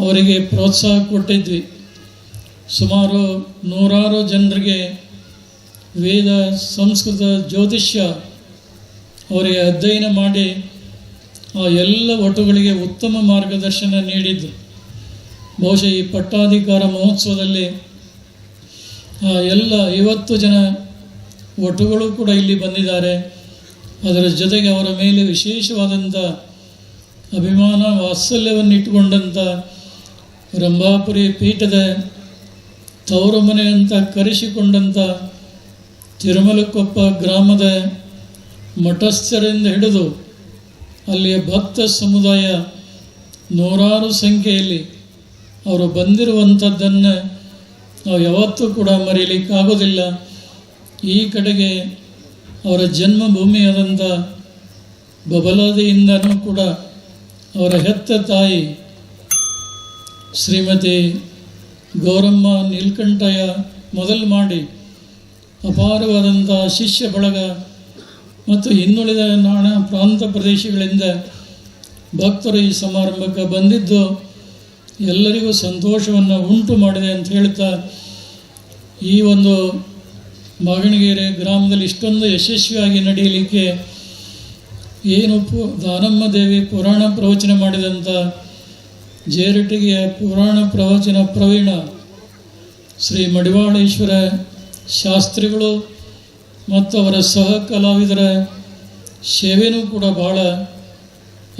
ಅವರಿಗೆ ಪ್ರೋತ್ಸಾಹ ಕೊಟ್ಟಿದ್ವಿ. ಸುಮಾರು 100 ಜನರಿಗೆ ವೇದ, ಸಂಸ್ಕೃತ, ಜ್ಯೋತಿಷ್ಯ ಅವರಿಗೆ ಅಧ್ಯಯನ ಮಾಡಿ ಆ ಎಲ್ಲ ಒಟುಗಳಿಗೆ ಉತ್ತಮ ಮಾರ್ಗದರ್ಶನ ನೀಡಿದ್ದು. ಬಹುಶಃ ಈ ಪಟ್ಟಾಧಿಕಾರ ಮಹೋತ್ಸವದಲ್ಲಿ ಆ ಎಲ್ಲ 50 ಜನ ಒಟುಗಳು ಕೂಡ ಇಲ್ಲಿ ಬಂದಿದ್ದಾರೆ. ಅದರ ಜೊತೆಗೆ ಅವರ ಮೇಲೆ ವಿಶೇಷವಾದಂಥ ಅಭಿಮಾನ, ವಾತ್ಸಲ್ಯವನ್ನು ಇಟ್ಟುಕೊಂಡಂಥ ರಂಭಾಪುರಿ ಪೀಠದ ತವರು ಮನೆ ಅಂತ ಕರೆಸಿಕೊಂಡಂಥ ತಿರುಮಲಕೊಪ್ಪ ಗ್ರಾಮದ ಮಠಸ್ಥರಿಂದ ಹಿಡಿದು ಅಲ್ಲಿಯ ಭಕ್ತ ಸಮುದಾಯ 100 ಸಂಖ್ಯೆಯಲ್ಲಿ ಅವರು ಬಂದಿರುವಂಥದ್ದನ್ನು ನಾವು ಯಾವತ್ತೂ ಕೂಡ ಮರೆಯಲಿಕ್ಕಾಗೋದಿಲ್ಲ. ಈ ಕಡೆಗೆ ಅವರ ಜನ್ಮಭೂಮಿಯಾದಂಥ ಬಬಲಾದಿಯಿಂದನೂ ಕೂಡ ಅವರ ಹೆತ್ತ ತಾಯಿ ಶ್ರೀಮತಿ ಗೌರಮ್ಮ ನೀಲಕಂಠಯ್ಯ ಮೊದಲು ಮಾಡಿ ಅಪಾರವಾದಂಥ ಶಿಷ್ಯ ಬಳಗ ಮತ್ತು ಇನ್ನುಳಿದ ನಾನಾ ಪ್ರಾಂತ ಪ್ರದೇಶಗಳಿಂದ ಭಕ್ತರು ಈ ಸಮಾರಂಭಕ್ಕೆ ಬಂದಿದ್ದು ಎಲ್ಲರಿಗೂ ಸಂತೋಷವನ್ನು ಉಂಟು ಮಾಡಿದೆ ಅಂತ ಹೇಳ್ತಾ, ಈ ಒಂದು ಮಾಗಣಗೆರೆ ಗ್ರಾಮದಲ್ಲಿ ಇಷ್ಟೊಂದು ಯಶಸ್ವಿಯಾಗಿ ನಡೆಯಲಿಕ್ಕೆ ಏನು ದಾನಮ್ಮ ದೇವಿ ಪುರಾಣ ಪ್ರವಚನ ಮಾಡಿದಂಥ ಜೇರಟಿಗೆಯ ಪುರಾಣ ಪ್ರವಚನ ಪ್ರವೀಣ ಶ್ರೀ ಮಡಿವಾಳೇಶ್ವರ ಶಾಸ್ತ್ರಿಗಳು ಮತ್ತು ಅವರ ಸಹ ಕಲಾವಿದರ ಸೇವೆಯೂ ಕೂಡ ಬಹಳ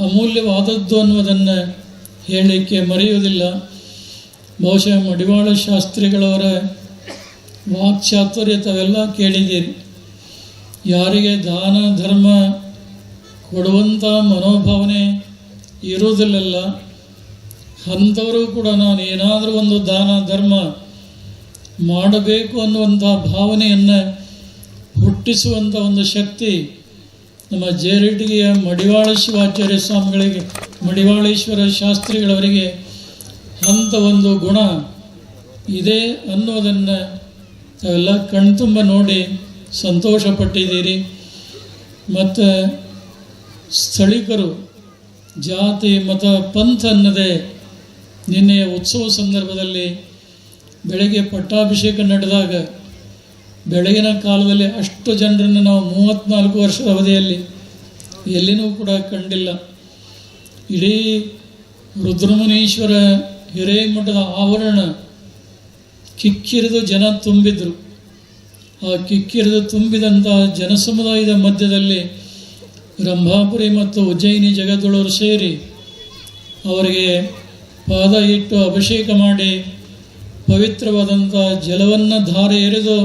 ಅಮೂಲ್ಯವಾದದ್ದು ಅನ್ನೋದನ್ನು ಹೇಳಲಿಕ್ಕೆ ಮರೆಯುವುದಿಲ್ಲ. ಬಹುಶಃ ಮಡಿವಾಳ ಶಾಸ್ತ್ರಿಗಳವರ ವಾಕ್ಚಾತುರ್ಯ ತಾವೆಲ್ಲ ಕೇಳಿದ್ದೀರಿ. ಯಾರಿಗೆ ದಾನ ಧರ್ಮ ಕೊಡುವಂಥ ಮನೋಭಾವನೆ ಇರುವುದಿಲ್ಲಲ್ಲ, ಅಂಥವರು ಕೂಡ ನಾನು ಏನಾದರೂ ಒಂದು ದಾನ ಧರ್ಮ ಮಾಡಬೇಕು ಅನ್ನುವಂಥ ಭಾವನೆಯನ್ನು ಹುಟ್ಟಿಸುವಂಥ ಒಂದು ಶಕ್ತಿ ನಮ್ಮ ಜೇರಟಿಗೆಯ ಮಡಿವಾಳ ಶಿವಾಚಾರ್ಯ ಸ್ವಾಮಿಗಳಿಗೆ, ಮಡಿವಾಳೇಶ್ವರ ಶಾಸ್ತ್ರಿಗಳವರಿಗೆ ಅಂಥ ಒಂದು ಗುಣ ಇದೆ ಅನ್ನೋದನ್ನು ತಾವೆಲ್ಲ ಕಣ್ತುಂಬ ನೋಡಿ ಸಂತೋಷಪಟ್ಟಿದ್ದೀರಿ. ಮತ್ತು ಸ್ಥಳೀಕರು ಜಾತಿ ಮತ ಪಂಥ ಅನ್ನದೇ ನಿನ್ನೆಯ ಉತ್ಸವ ಸಂದರ್ಭದಲ್ಲಿ ಬೆಳಗ್ಗೆ ಪಟ್ಟಾಭಿಷೇಕ ನಡೆದಾಗ ಬೆಳಗಿನ ಕಾಲದಲ್ಲಿ ಅಷ್ಟು ಜನರನ್ನು ನಾವು 34 ವರ್ಷದ ಅವಧಿಯಲ್ಲಿ ಎಲ್ಲಿನೂ ಕೂಡ ಕಂಡಿಲ್ಲ. ಇಡೀ ರುದ್ರಮುನೀಶ್ವರ ಹಿರೇಮಠದ ಆವರಣ ಕಿಕ್ಕಿರಿದು ಜನ ತುಂಬಿದ್ರು. ಆ ಕಿಕ್ಕಿರಿದು ತುಂಬಿದಂಥ ಜನಸಮುದಾಯದ ಮಧ್ಯದಲ್ಲಿ ರಂಭಾಪುರಿ ಮತ್ತು ಉಜ್ಜಯಿನಿ ಜಗದ್ಗುಳವರು ಸೇರಿ ಅವರಿಗೆ ಪಾದ ಇಟ್ಟು ಅಭಿಷೇಕ ಮಾಡಿ ಪವಿತ್ರವಾದಂಥ ಜಲವನ್ನು ಧಾರೆ ಎರೆದು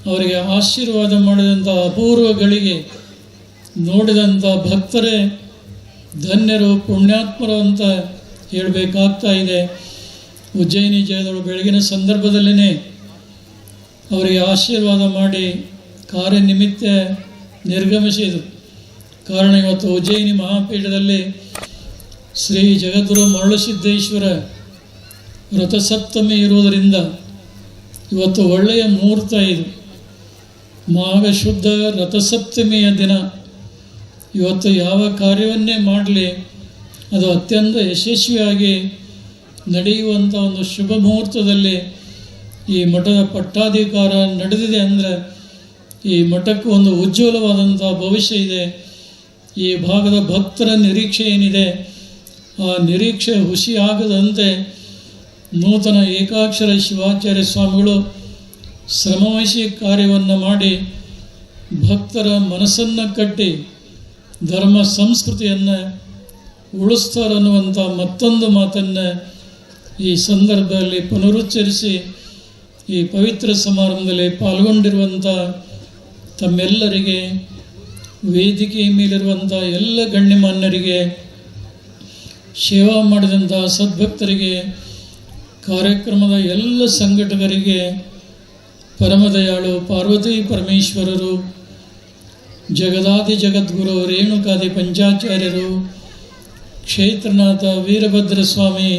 ಅವರಿಗೆ ಆಶೀರ್ವಾದ ಮಾಡಿದಂಥ ಅಪೂರ್ವ ಗಳಿಗೆ ನೋಡಿದಂಥ ಭಕ್ತರೇ ಧನ್ಯರು, ಪುಣ್ಯಾತ್ಮರು ಅಂತ ಹೇಳಬೇಕಾಗ್ತಾ ಇದೆ. ಉಜ್ಜಯಿನಿ ಜಗದಳು ಬೆಳಗಿನ ಸಂದರ್ಭದಲ್ಲೇ ಅವರಿಗೆ ಆಶೀರ್ವಾದ ಮಾಡಿ ಕಾರ್ಯನಿಮಿತ್ತ ನಿರ್ಗಮಿಸಿದರು. ಕಾರಣ ಇವತ್ತು ಉಜ್ಜಯಿನಿ ಮಹಾಪೀಠದಲ್ಲಿ ಶ್ರೀ ಜಗದ್ಗುರು ಮರಳುಸಿದ್ದೇಶ್ವರ ರಥಸಪ್ತಮಿ ಇರುವುದರಿಂದ ಇವತ್ತು ಒಳ್ಳೆಯ ಮುಹೂರ್ತ ಇದು. ಮಾಘ ಶುದ್ಧ ರಥಸಪ್ತಮಿಯ ದಿನ. ಇವತ್ತು ಯಾವ ಕಾರ್ಯವನ್ನೇ ಮಾಡಲಿ ಅದು ಅತ್ಯಂತ ಯಶಸ್ವಿಯಾಗಿ ನಡೆಯುವಂಥ ಒಂದು ಶುಭ ಮುಹೂರ್ತದಲ್ಲಿ ಈ ಮಠದ ಪಟ್ಟಾಧಿಕಾರ ನಡೆದಿದೆ ಅಂದರೆ ಈ ಮಠಕ್ಕೆ ಒಂದು ಉಜ್ವಲವಾದಂಥ ಭವಿಷ್ಯ ಇದೆ. ಈ ಭಾಗದ ಭಕ್ತರ ನಿರೀಕ್ಷೆ ಏನಿದೆ ಆ ನಿರೀಕ್ಷೆ ಹುಸಿಯಾಗದಂತೆ ನೂತನ ಏಕಾಕ್ಷರ ಶಿವಾಚಾರ್ಯ ಸ್ವಾಮಿಗಳು ಶ್ರಮವಹಿಸಿ ಕಾರ್ಯವನ್ನು ಮಾಡಿ ಭಕ್ತರ ಮನಸ್ಸನ್ನು ಕಟ್ಟಿ ಧರ್ಮ ಸಂಸ್ಕೃತಿಯನ್ನು ಉಳಿಸ್ತಾರನ್ನುವಂಥ ಮತ್ತೊಂದು ಮಾತನ್ನು ಈ ಸಂದರ್ಭದಲ್ಲಿ ಪುನರುಚ್ಚರಿಸಿ ಈ ಪವಿತ್ರ ಸಮಾರಂಭದಲ್ಲಿ ಪಾಲ್ಗೊಂಡಿರುವಂಥ ತಮ್ಮೆಲ್ಲರಿಗೆ, ವೇದಿಕೆಯ ಮೇಲಿರುವಂಥ ಎಲ್ಲ ಗಣ್ಯಮಾನ್ಯರಿಗೆ, ಸೇವಾ ಮಾಡಿದಂಥ ಸದ್ಭಕ್ತರಿಗೆ, ಕಾರ್ಯಕ್ರಮದ ಎಲ್ಲ ಸಂಘಟಕರಿಗೆ, ಪರಮದಯಾಳು ಪಾರ್ವತಿ ಪರಮೇಶ್ವರರು, ಜಗದಾದಿ ಜಗದ್ಗುರು ರೇಣುಕಾದಿ ಪಂಚಾಚಾರ್ಯರು, ಕ್ಷೇತ್ರನಾಥ ವೀರಭದ್ರ ಸ್ವಾಮಿ,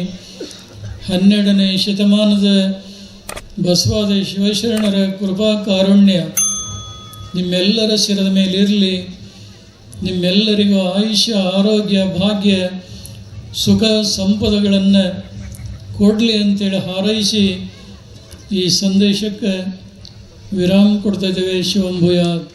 12ನೇ ಶತಮಾನದ ಬಸವಾದಿ ಶಿವಶರಣರ ಕೃಪಾ ಕಾರುಣ್ಯ ನಿಮ್ಮೆಲ್ಲರ ಶಿರದ ಮೇಲಿರಲಿ. ನಿಮ್ಮೆಲ್ಲರಿಗೂ ಆಯುಷ್ಯ, ಆರೋಗ್ಯ, ಭಾಗ್ಯ, ಸುಖ ಸಂಪದಗಳನ್ನು ಕೊಡಲಿ ಅಂತೇಳಿ ಹಾರೈಸಿ ಈ ಸಂದೇಶಕ್ಕೆ ವಿರಾಮ ಕೊಡ್ತಾ ಇದ್ದೇವೆ. ಶಿವಂಭೂಯಾತ್.